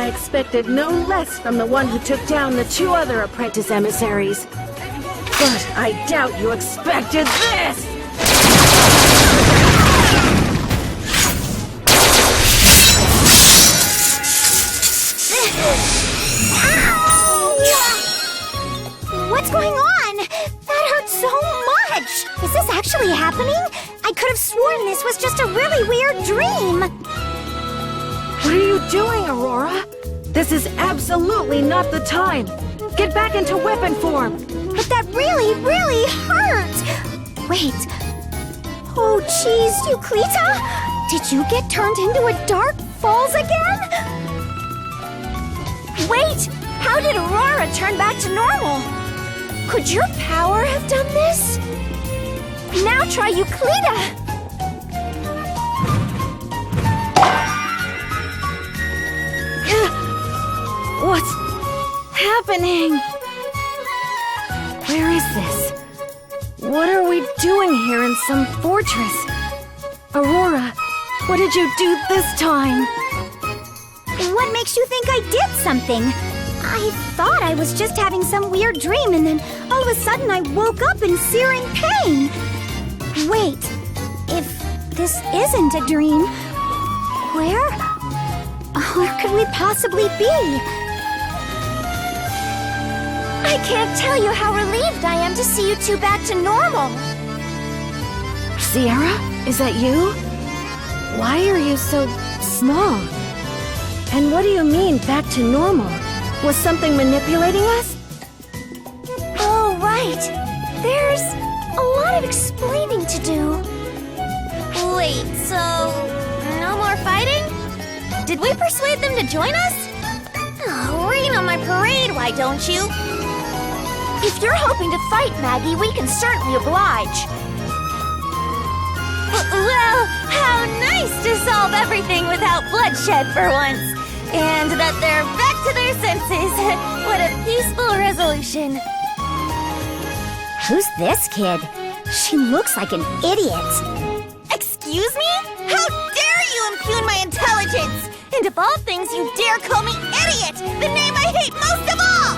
S14: Expected no less from the one who took down the two other apprentice emissaries. But I doubt you expected this!
S1: What's going on? That hurt so much! Is this actually happening? I could have sworn this was just a really weird dream!
S14: What are you doing, Aurora? This is absolutely not the time! Get back into weapon form!
S1: But that really, really hurt! Wait. Oh, jeez, Euclita? Did you get turned into a Dark Falls again?
S5: Wait! How did Aurora turn back to normal? Could your power have done this? Now try Euclita!
S14: What's happening? Where is this? What are we doing here in some fortress? Aurora, what did you do this time?
S1: What makes you think I did something? I thought I was just having some weird dream, and then all of a sudden I woke up in searing pain. Wait, if this isn't a dream, where could we possibly be?
S5: I can't tell you how relieved I am to see you two back to normal.
S14: Sierra, is that you? Why are you so small? And what do you mean, back to normal? Was something manipulating us?
S5: Oh, right. There's a lot of explaining to do. Wait, so no more fighting? Did we persuade them to join us? Oh, rain on my parade, why don't you? If you're hoping to fight, Maggie, we can certainly oblige. Well, how nice to solve everything without bloodshed for once. and that they're back to their senses. What a peaceful resolution.
S1: Who's this kid? She looks like an idiot.
S5: Excuse me? How dare you impugn my intelligence? And of all things, you dare call me idiot, the name I hate most of all!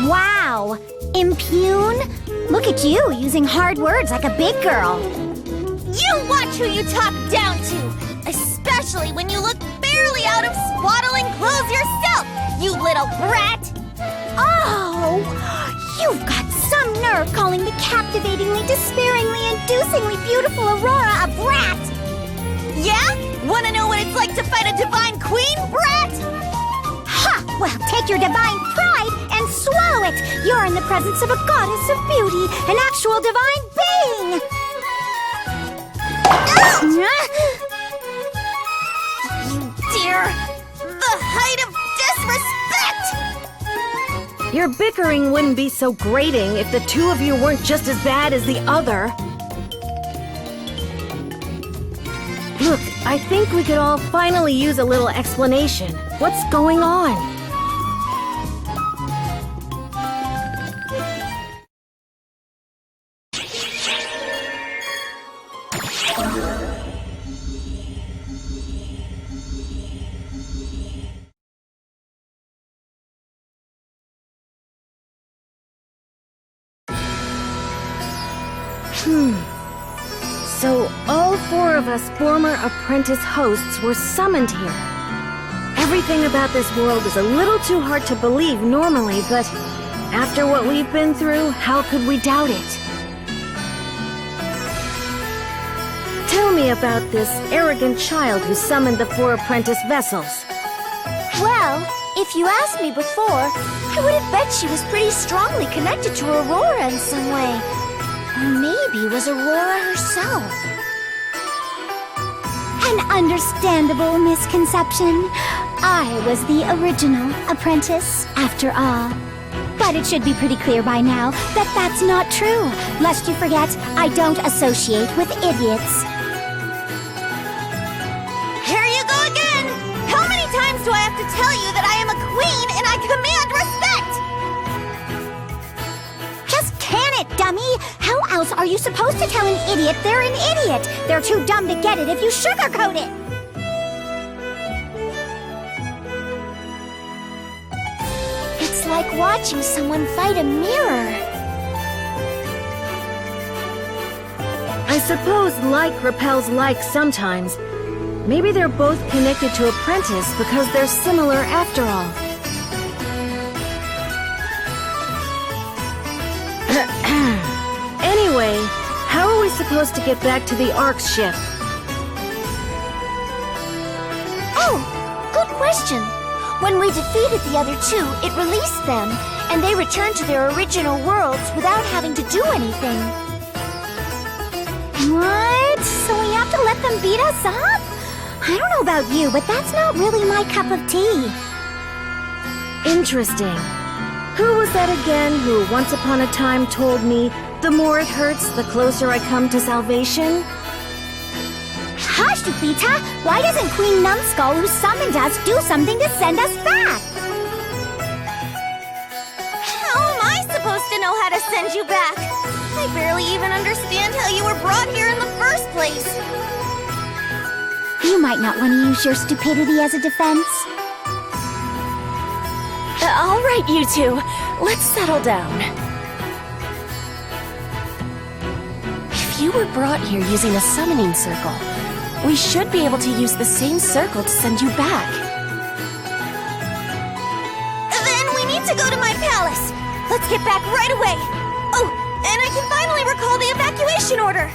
S1: Wow! Impugn? Look at you, using hard words like a big girl.
S5: You watch who you talk down to, especially when you look barely out of swaddling clothes yourself, you little brat!
S1: Oh! You've got some nerve calling the captivatingly, despairingly, inducingly beautiful Aurora a brat!
S5: Yeah? Wanna know what it's like to fight a divine queen, brat?
S1: Ha! Well, take your divine pride and swallow it! You're in the presence of a goddess of beauty, an actual divine being!
S5: You dear! The height of disrespect!
S14: Your bickering wouldn't be so grating if the two of you weren't just as bad as the other. Look, I think we could all finally use a little explanation. What's going on? So all four of us former apprentice hosts were summoned here. Everything about this world is a little too hard to believe normally, but after what we've been through, how could we doubt it? Tell me about this arrogant child who summoned the four apprentice vessels.
S1: Well, if you asked me before, I would have bet she was pretty strongly connected to Aurora in some way. Or maybe was Aurora herself. An understandable misconception. I was the original apprentice, after all. But it should be pretty clear by now that that's not true. Lest you forget, I don't associate with idiots.
S5: Here you go again! How many times do I have to tell you that I am a queen and I command respect?
S1: Just can it, dummy! How else are you supposed to tell an idiot they're an idiot? They're too dumb to get it if you sugarcoat it! It's like watching someone fight a mirror.
S14: I suppose like repels like sometimes. Maybe they're both connected to apprentice because they're similar after all. Anyway, how are we supposed to get back to the Ark's ship?
S1: Oh, good question. When we defeated the other two, it released them, and they returned to their original worlds without having to do anything. What? So we have to let them beat us up? I don't know about you, but that's not really my cup of tea.
S14: Interesting. Who was that again who once upon a time told me, the more it hurts, the closer I come to salvation?
S1: Hush, Duplita! Why doesn't Queen Numbskull, who summoned us, do something to send us back?
S5: How am I supposed to know how to send you back? I barely even understand how you were brought here in the first place.
S1: You might not want to use your stupidity as a defense.
S3: All right, you two. Let's settle down. If you were brought here using a summoning circle, we should be able to use the same circle to send you back.
S5: Then we need to go to my palace. Let's get back right away. Oh, and I can finally recall the evacuation order.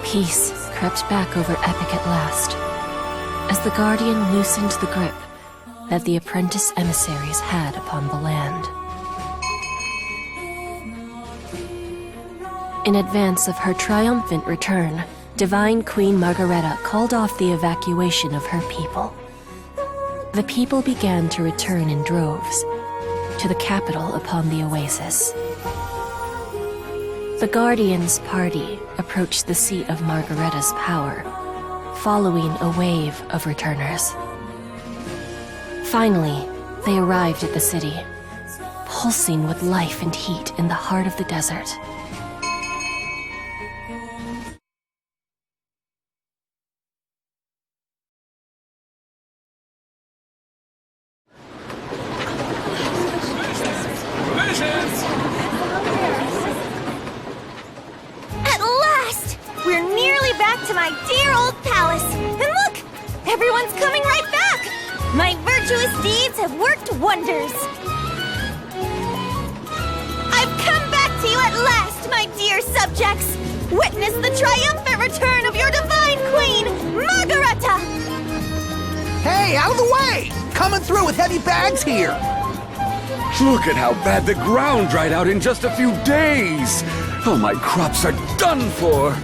S3: Peace crept back over Epic at last, as the Guardian loosened the grip that the apprentice emissaries had upon the land. In advance of her triumphant return, Divine Queen Margareta called off the evacuation of her people. The people began to return in droves to the capital upon the oasis. The Guardians' party approached the seat of Margareta's power, following a wave of returners. Finally, they arrived at the city, pulsing with life and heat in the heart of the desert.
S5: At last! We're nearly back to my dear old palace. And look! Everyone's coming right back! My virtuous deeds have worked wonders. I've come back to you at last, my dear subjects! Witness the triumphant return of your divine queen, Margareta!
S11: Hey, out of the way! Coming through with heavy bags here!
S15: Look at how bad the ground dried out in just a few days! All my crops are done for!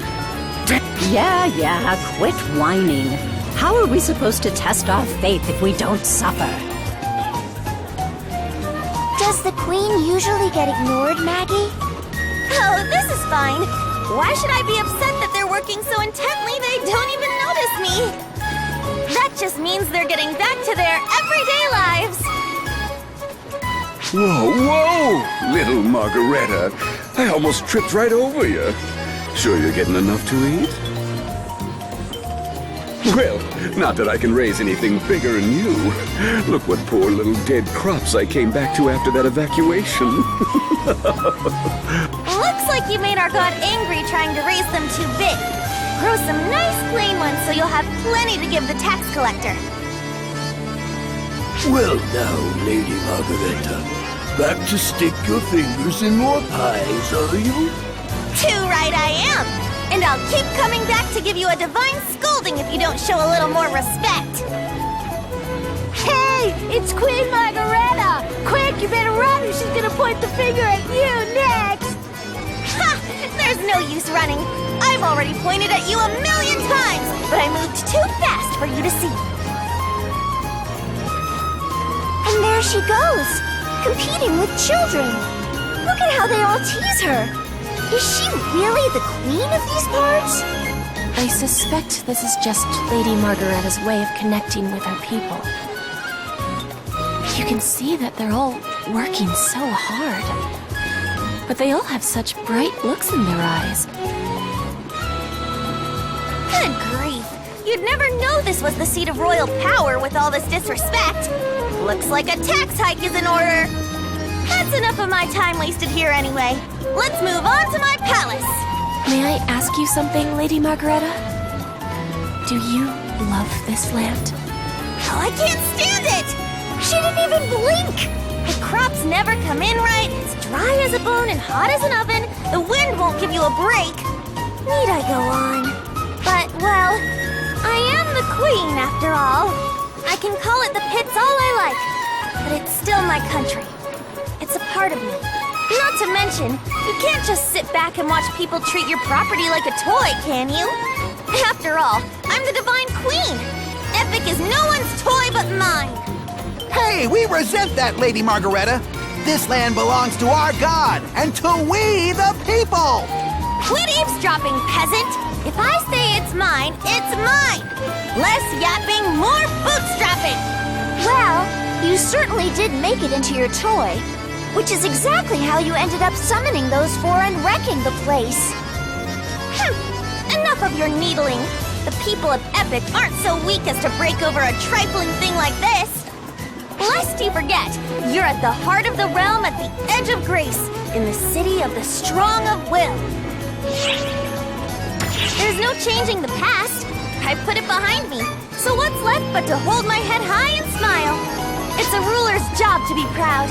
S16: Yeah, quit whining. How are we supposed to test our faith if we don't suffer?
S1: Does the queen usually get ignored, Maggie?
S5: Oh, this is fine. Why should I be upset that they're working so intently they don't even notice me? That just means they're getting back to their everyday lives.
S15: Whoa! Little Margareta, I almost tripped right over you. Sure you're getting enough to eat? Well, not that I can raise anything bigger than you. Look what poor little dead crops I came back to after that evacuation.
S5: Looks like you made our god angry trying to raise them too big. Grow some nice plain ones so you'll have plenty to give the tax collector.
S17: Well now, Lady Margareta, back to stick your fingers in more pies, are you?
S5: Too right I am! And I'll keep coming back to give you a divine scolding if you don't show a little more respect.
S14: Hey, it's Queen Margareta! Quick, you better run or she's gonna point the finger at you next!
S5: Ha! There's no use running. I've already pointed at you 1,000,000 times, but I moved too fast for you to see.
S1: And there she goes, competing with children. Look at how they all tease her. Is she really the queen of these parts?
S3: I suspect this is just Lady Margareta's way of connecting with her people. You can see that they're all working so hard. But they all have such bright looks in their eyes.
S5: Good grief! You'd never know this was the seat of royal power with all this disrespect. Looks like a tax hike is in order. That's enough of my time wasted here anyway. Let's move on to my palace.
S3: May I ask you something, Lady Margareta? Do you love this land?
S5: Oh, I can't stand it! She didn't even blink! The crops never come in right, it's dry as a bone and hot as an oven, the wind won't give you a break. Need I go on? But, well, I am the queen after all. I can call it the pits all I like, but it's still my country. It's a part of me. Not to mention, you can't just sit back and watch people treat your property like a toy, can you? After all, I'm the divine queen. Epic is no one's toy but mine.
S11: Hey, we resent that, Lady Margareta. This land belongs to our god, and to we the people!
S5: Quit eavesdropping, peasant! If I say it's mine, it's mine! Less yapping, more bootstrapping!
S1: Well, you certainly did make it into your toy, which is exactly how you ended up summoning those four and wrecking the place.
S5: Enough of your needling! The people of Epic aren't so weak as to break over a trifling thing like this! Lest you forget, you're at the heart of the realm at the edge of grace, in the city of the strong of will. There's no changing the past. I put it behind me, so what's left but to hold my head high and smile? It's a ruler's job to be proud.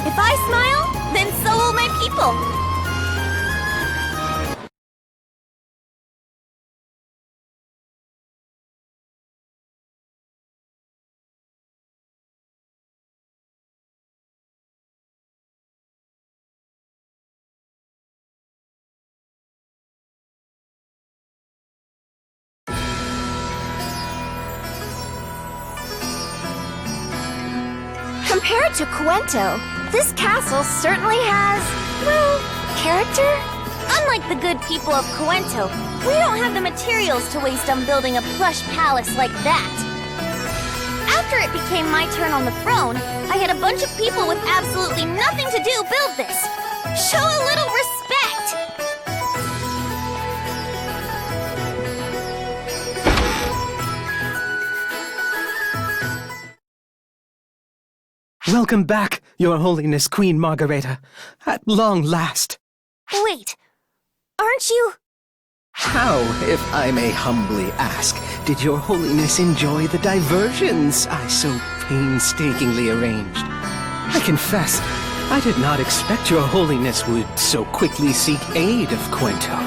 S5: If I smile, then so will my people.
S1: Compared to Cuento, this castle certainly has, well, character. Unlike the good people of Cuento, we don't have the materials to waste on building a plush palace like that. After it became my turn on the throne, I had a bunch of people with absolutely nothing to do build this. Show a little respect!
S4: Welcome back, Your Holiness Queen Margareta. At long last.
S1: Wait, aren't you...
S4: How, if I may humbly ask, did Your Holiness enjoy the diversions I so painstakingly arranged? I confess, I did not expect Your Holiness would so quickly seek aid of Cuento.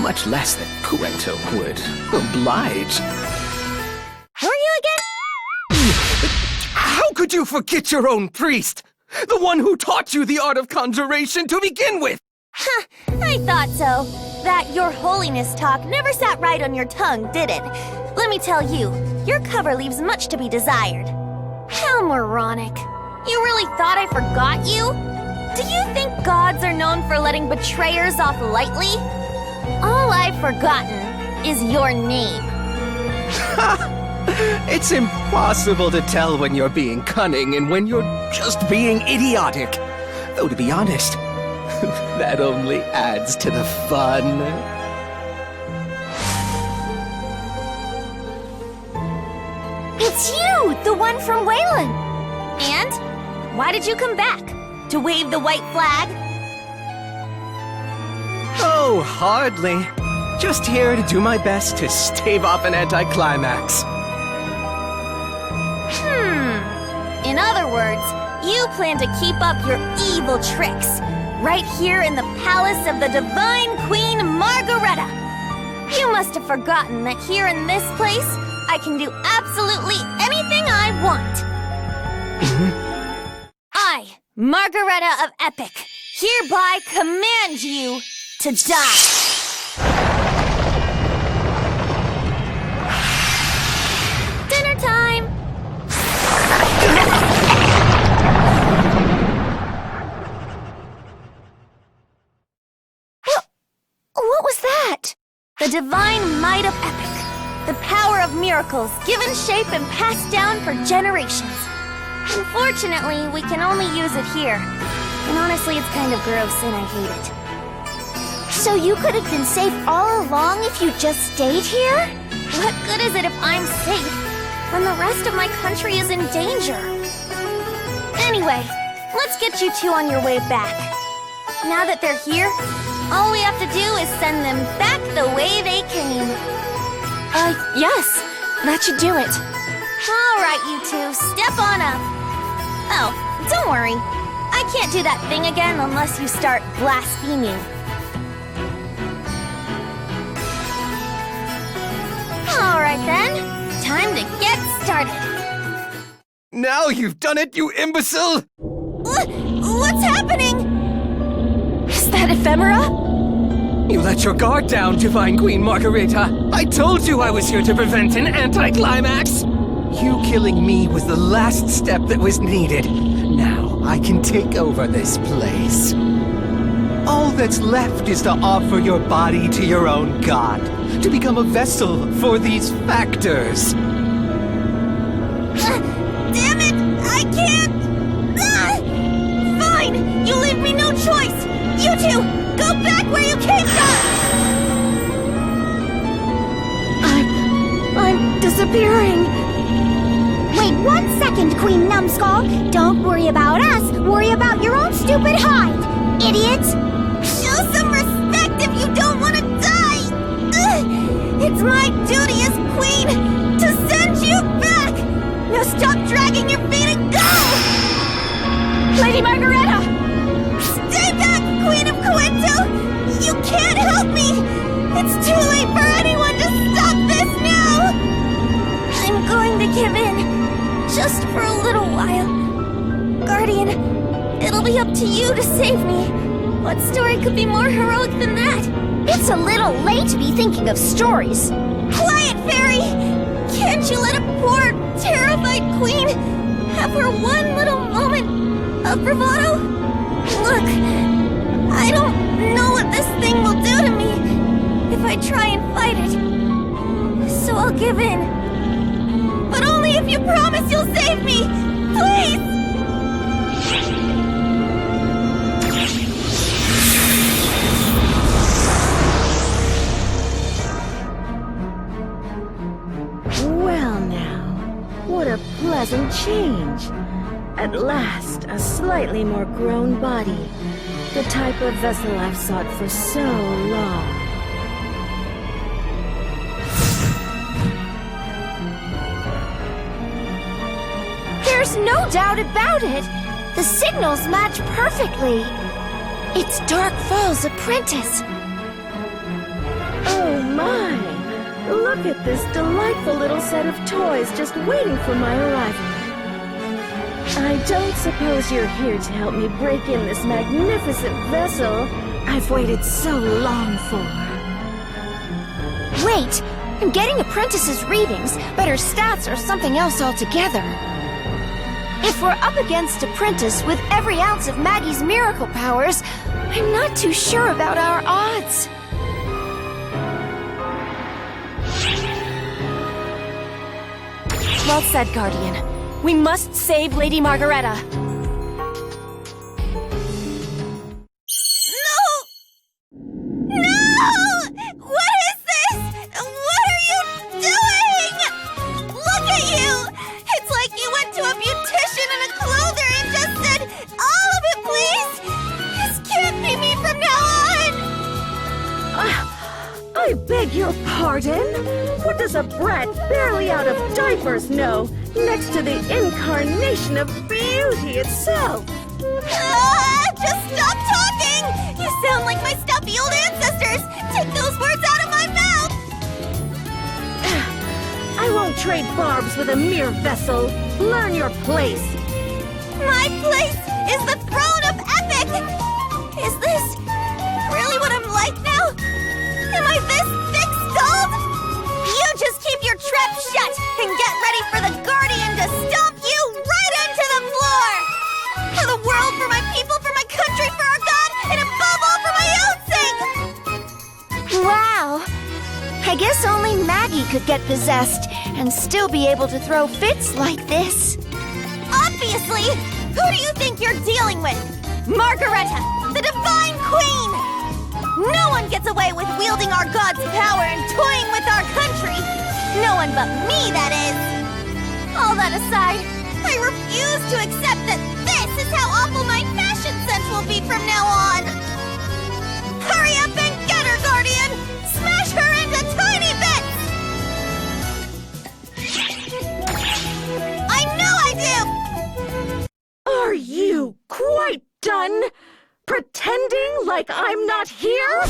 S4: Much less that Cuento would oblige.
S1: Who are you again?
S4: How could you forget your own priest? The one who taught you the art of conjuration to begin with!
S1: Huh, I thought so. That Your Holiness talk never sat right on your tongue, did it? Let me tell you, your cover leaves much to be desired. How moronic. You really thought I forgot you? Do you think gods are known for letting betrayers off lightly? All I've forgotten is your name.
S4: It's impossible to tell when you're being cunning and when you're just being idiotic. Though to be honest, that only adds to the fun.
S1: It's you, the one from Wayland. And why did you come back? To wave the white flag?
S4: Oh, hardly. Just here to do my best to stave off an anticlimax.
S1: In other words, you plan to keep up your evil tricks, right here in the palace of the Divine Queen Margareta. You must have forgotten that here in this place, I can do absolutely anything I want. I, Margareta of Epic, hereby command you to die. Dinner time! What was that? The divine might of Epic. The power of miracles given shape and passed down for generations. Unfortunately, we can only use it here. And honestly, it's kind of gross and I hate it.
S5: So you could have been safe all along if you just stayed here?
S1: What good is it if I'm safe when the rest of my country is in danger? Anyway, let's get you two on your way back. Now that they're here, all we have to do is send them back the way they came.
S3: Yes. That should do it.
S1: All right, you two, step on up. Oh, don't worry. I can't do that thing again unless you start blaspheming. All right, then. Time to get started.
S4: Now you've done it, you imbecile!
S1: What's happening?
S3: Is that ephemera?
S4: You let your guard down, Divine Queen Margareta. I told you I was here to prevent an anticlimax. You killing me was the last step that was needed. Now I can take over this place. All that's left is to offer your body to your own god, to become a vessel for these factors.
S1: Damn it! I can't! Fine! You leave me no choice! You two, go back where you came from!
S14: I'm disappearing.
S5: Wait 1 second, Queen Numbskull. Don't worry about us. Worry about your own stupid hide, idiots.
S1: Show some respect if you don't want to die! It's my duty as queen to send you back! Now stop dragging your feet and go!
S3: Lady Margareta!
S1: Stay back, Queen of Cuento! You can't help me! It's too late for anyone to stop this now! I'm going to give in, just for a little while. Guardian, it'll be up to you to save me. What story could be more heroic than that?
S5: It's a little late to be thinking of stories.
S1: Quiet, Fairy! Can't you let a poor, terrified queen have her one little moment
S5: moment of bravado? Look, I don't know what this thing will do to me if I try and fight it. So I'll give in. But only if you promise you'll save me! Please!
S14: Well now, what a pleasant change. At last, a slightly more grown body. The type of vessel I've sought for so long.
S1: There's no doubt about it. The signals match perfectly. It's Dark Falls Apprentice.
S14: Oh my! Look at this delightful little set of toys just waiting for my arrival. I don't suppose you're here to help me break in this magnificent vessel I've waited so long for.
S1: Wait, I'm getting Apprentice's readings, but her stats are something else altogether. If we're up against Apprentice with every ounce of Maggie's miracle powers, I'm not too sure about our odds. Well said, Guardian. We must save Lady Margareta.
S5: No! No! What is this? What are you doing? Look at you! It's like you went to a beautician and a clother and just said, all of it, please! This can't be me from now on!
S14: I beg your pardon? What does a brat barely out of diapers know next to the incarnation of beauty itself?
S5: Just stop talking! You sound like my stuffy old ancestors! Take those words out of my mouth!
S14: I won't trade barbs with a mere vessel. Learn your place.
S5: My place is the throne of Epic! Is this really what I'm like now? Am I this thick-skulled? You just keep your trap shut and get ready for the Guardian to stomp you right into the floor! For the world, for my people, for my country, for our God, and above all for my own sake!
S1: Wow. I guess only Maggie could get possessed and still be able to throw fits like this.
S5: Obviously! Who do you think you're dealing with? Margareta, the Divine Queen! No one gets away with wielding our God's power and toying with our country! No one but me, that is! All that aside, I refuse to accept that this is how awful my fashion sense will be from now on! Hurry up and get her, Guardian! Smash her into tiny bits! I know I do!
S14: Are you quite done? Pretending like I'm not here?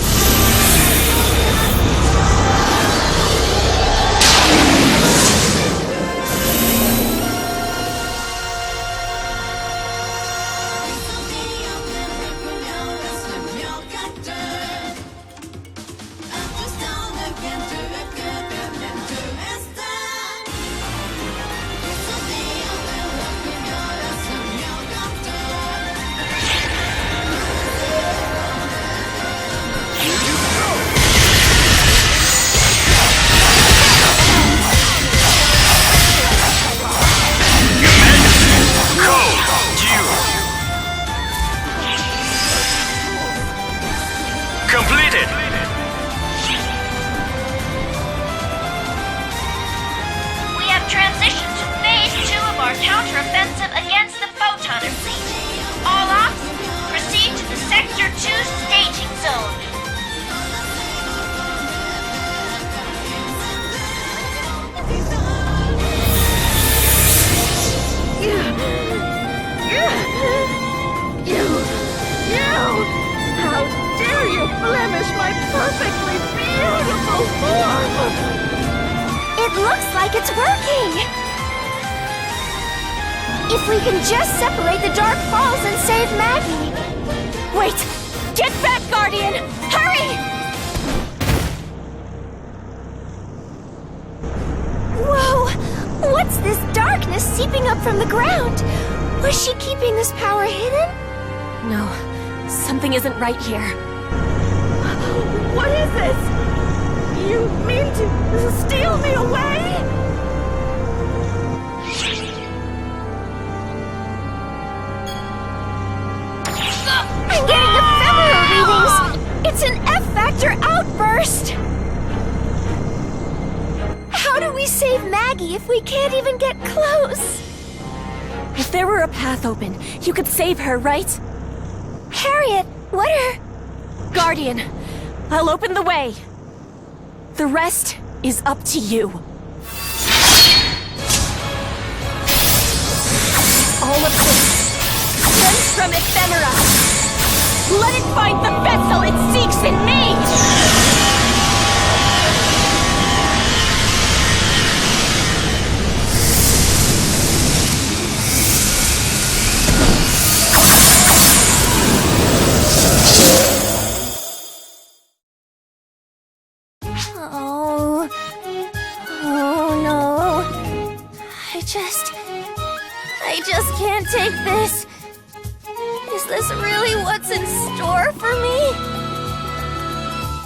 S13: Completed!
S8: We have transitioned to phase 2 of our counteroffensive against the Photoner fleet. All ops, proceed to the Sector 2 staging zone.
S14: How dare you blemish my perfectly beautiful form!
S1: It looks like it's working! If we can just separate the Dark Falls and save Maggie! Wait! Get back, Guardian! Hurry! Whoa! What's this darkness seeping up from the ground? Was she keeping this power hidden?
S3: No, something isn't right here.
S14: What is this? You mean to steal me away?
S1: I'm getting ephemera readings! It's an F-Factor outburst! How do we save Maggie if we can't even get close?
S3: If there were a path open, you could save her, right?
S1: Harriet, what are...
S3: Guardian, I'll open the way. The rest is up to you. All of this stems from ephemera. Let it find the vessel it seeks in me!
S1: Oh no. I just can't take this. Is this really what's in store for me?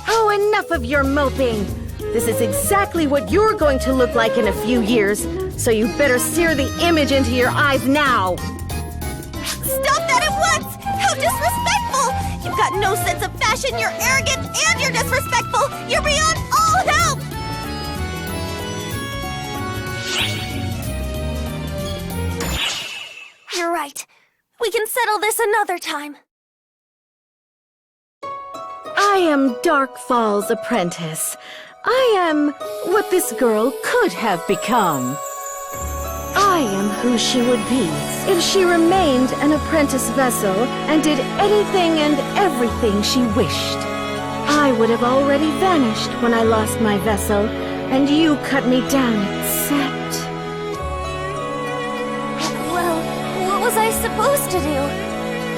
S14: Oh, enough of your moping! This is exactly what you're going to look like in a few years, so you better sear the image into your eyes now!
S5: Stop that at once! How disrespectful! You've got no sense of fashion, you're arrogant, and you're disrespectful! You're beyond all help!
S1: You're right. We can settle this another time.
S14: I am Dark Fall's apprentice. I am what this girl could have become. I am who she would be if she remained an apprentice vessel and did anything and everything she wished. I would have already vanished when I lost my vessel, and you cut me down except...
S1: Well, what was I supposed to do?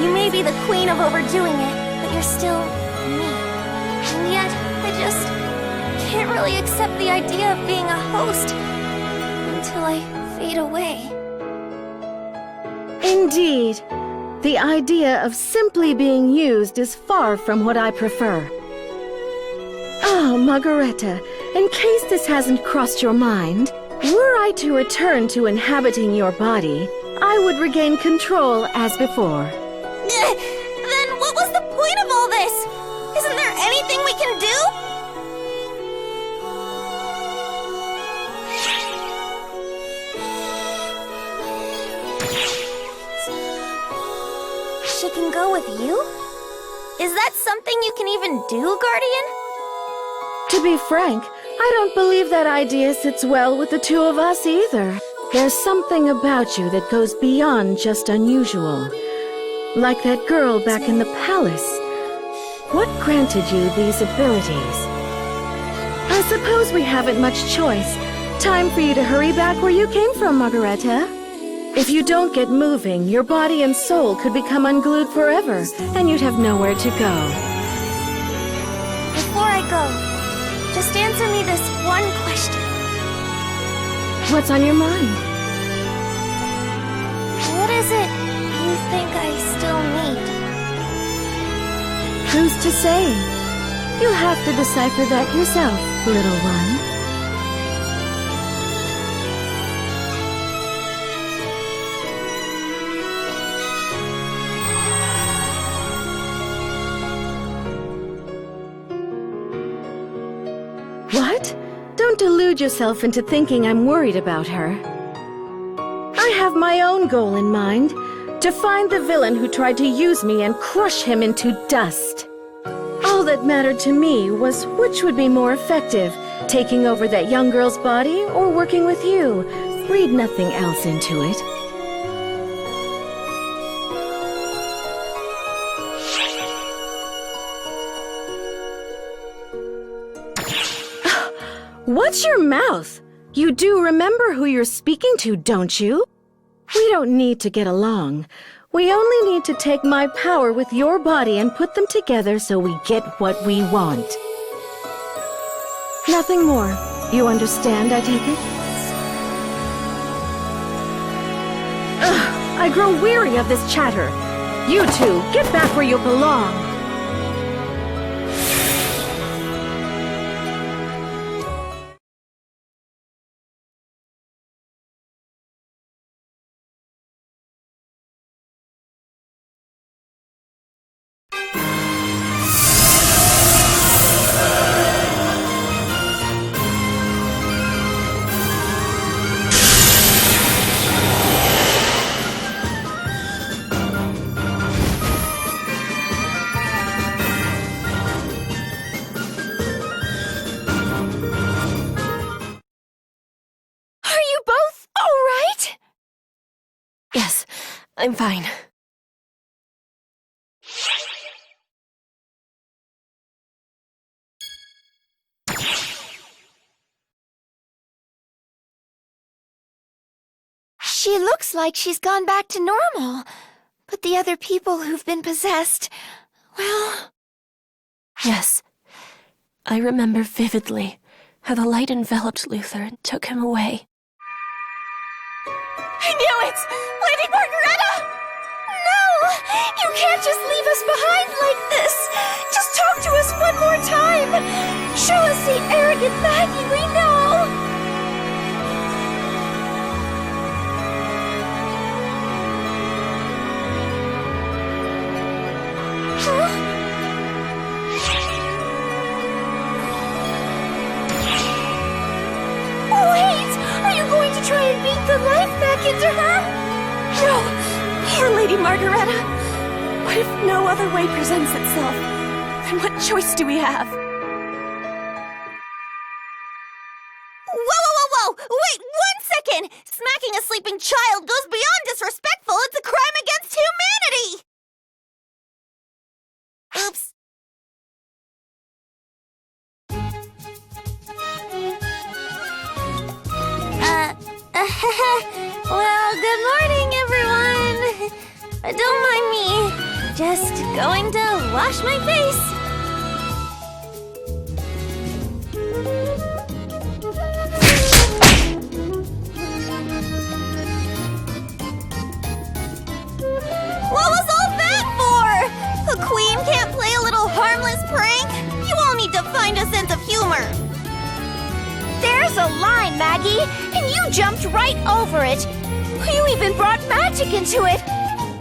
S1: You may be the queen of overdoing it, but you're still me. And yet, I just can't really accept the idea of being a host until I fade away.
S14: Indeed. The idea of simply being used is far from what I prefer. Oh, Margareta, in case this hasn't crossed your mind, were I to return to inhabiting your body, I would regain control as before.
S5: Then what was the point of all this? Isn't there anything we can do?
S1: She can go with you? Is that something you can even do, Guardian?
S14: To be frank, I don't believe that idea sits well with the two of us either. There's something about you that goes beyond just unusual. Like that girl back in the palace. What granted you these abilities? I suppose we haven't much choice. Time for you to hurry back where you came from, Margareta. If you don't get moving, your body and soul could become unglued forever, and you'd have nowhere to go.
S1: Before I go, just answer me this one question.
S14: What's on your mind?
S1: What is it you think I still need?
S14: Who's to say? You'll have to decipher that yourself, little one. What? Don't delude yourself into thinking I'm worried about her. I have my own goal in mind. To find the villain who tried to use me and crush him into dust. All that mattered to me was which would be more effective, taking over that young girl's body or working with you. Read nothing else into it. What's your mouth? You do remember who you're speaking to, don't you? We don't need to get along. We only need to take my power with your body and put them together so we get what we want. Nothing more. You understand, I take it? Ugh, I grow weary of this chatter. You two, get back where you belong.
S3: Yes, I'm fine.
S5: She looks like she's gone back to normal. But the other people who've been possessed, well...
S3: Yes. I remember vividly how the light enveloped Luther and took him away.
S5: I knew it! Lady Margareta! No! You can't just leave us behind like this! Just talk to us one more time! Show us the arrogant Maggie we know! Try and beat the life back into her?
S3: No! Poor Lady Margareta! What if no other way presents itself? Then what choice do we have?
S5: Whoa! Wait 1 second! Smacking a sleeping child goes beyond disrespectful. It's a crime against humanity! Oops. Well, good morning, everyone. Don't mind me. Just going to wash my face. What was all that for? A queen can't play a little harmless prank? You all need to find a sense of humor. There's a line, Maggie, and you jumped right over it. You even brought magic into it.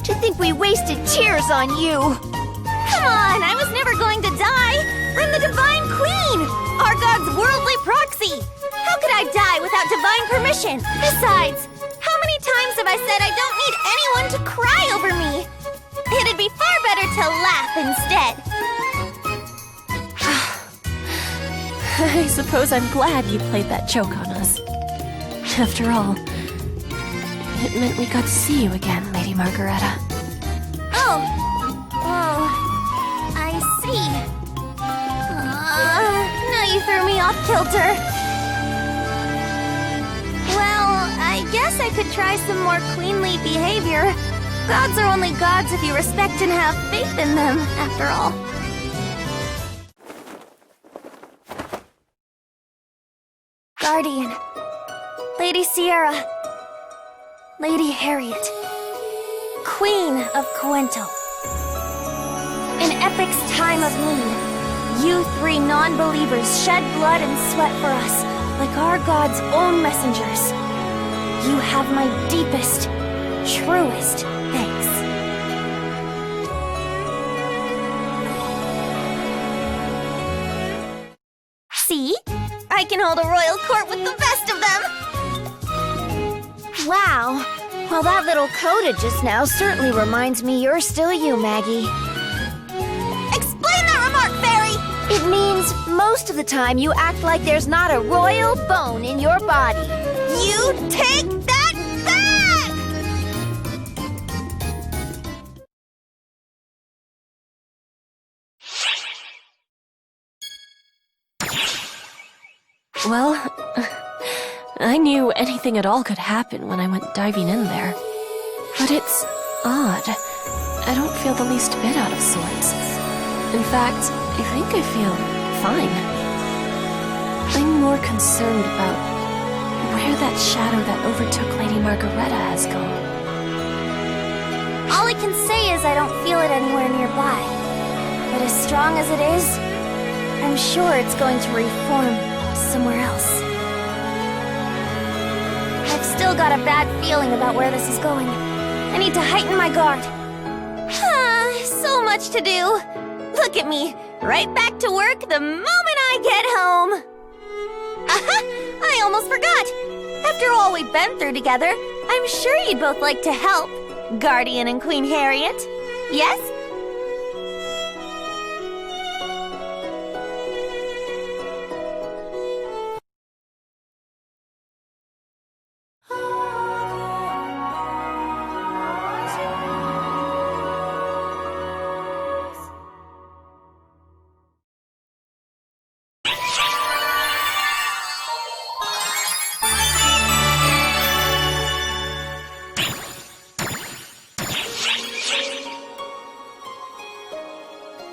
S5: To think we wasted tears on you. Come on, I was never going to die. I'm the Divine Queen, our god's worldly proxy. How could I die without divine permission? Besides, how many times have I said I don't need anyone to cry over me? It'd be far better to laugh instead.
S3: I suppose I'm glad you played that joke on us. After all, it meant we got to see you again, Lady Margareta.
S5: Oh, I see. Now you threw me off kilter. Well, I guess I could try some more queenly behavior. Gods are only gods if you respect and have faith in them, after all. Guardian, Lady Sierra, Lady Harriet, Queen of Coento. In Epic's time of need, you three non-believers shed blood and sweat for us, like our God's own messengers. You have my deepest, truest thanks. See? I can hold a royal court with the best of them! Wow. Well, that little coda just now certainly reminds me you're still you, Maggie. Explain that remark, Fairy! It means most of the time you act like there's not a royal bone in your body. You take that back!
S3: Well, I knew anything at all could happen when I went diving in there. But it's odd. I don't feel the least bit out of sorts. In fact, I think I feel fine. I'm more concerned about where that shadow that overtook Lady Margareta has gone.
S1: All I can say is I don't feel it anywhere nearby. But as strong as it is, I'm sure it's going to reform somewhere else. I've still got a bad feeling about where this is going. I need to heighten my guard. So much to do. Look at me, right back to work the moment I get home. I almost forgot. After all we've been through together, I'm sure you'd both like to help, Guardian and Queen Harriet. Yes?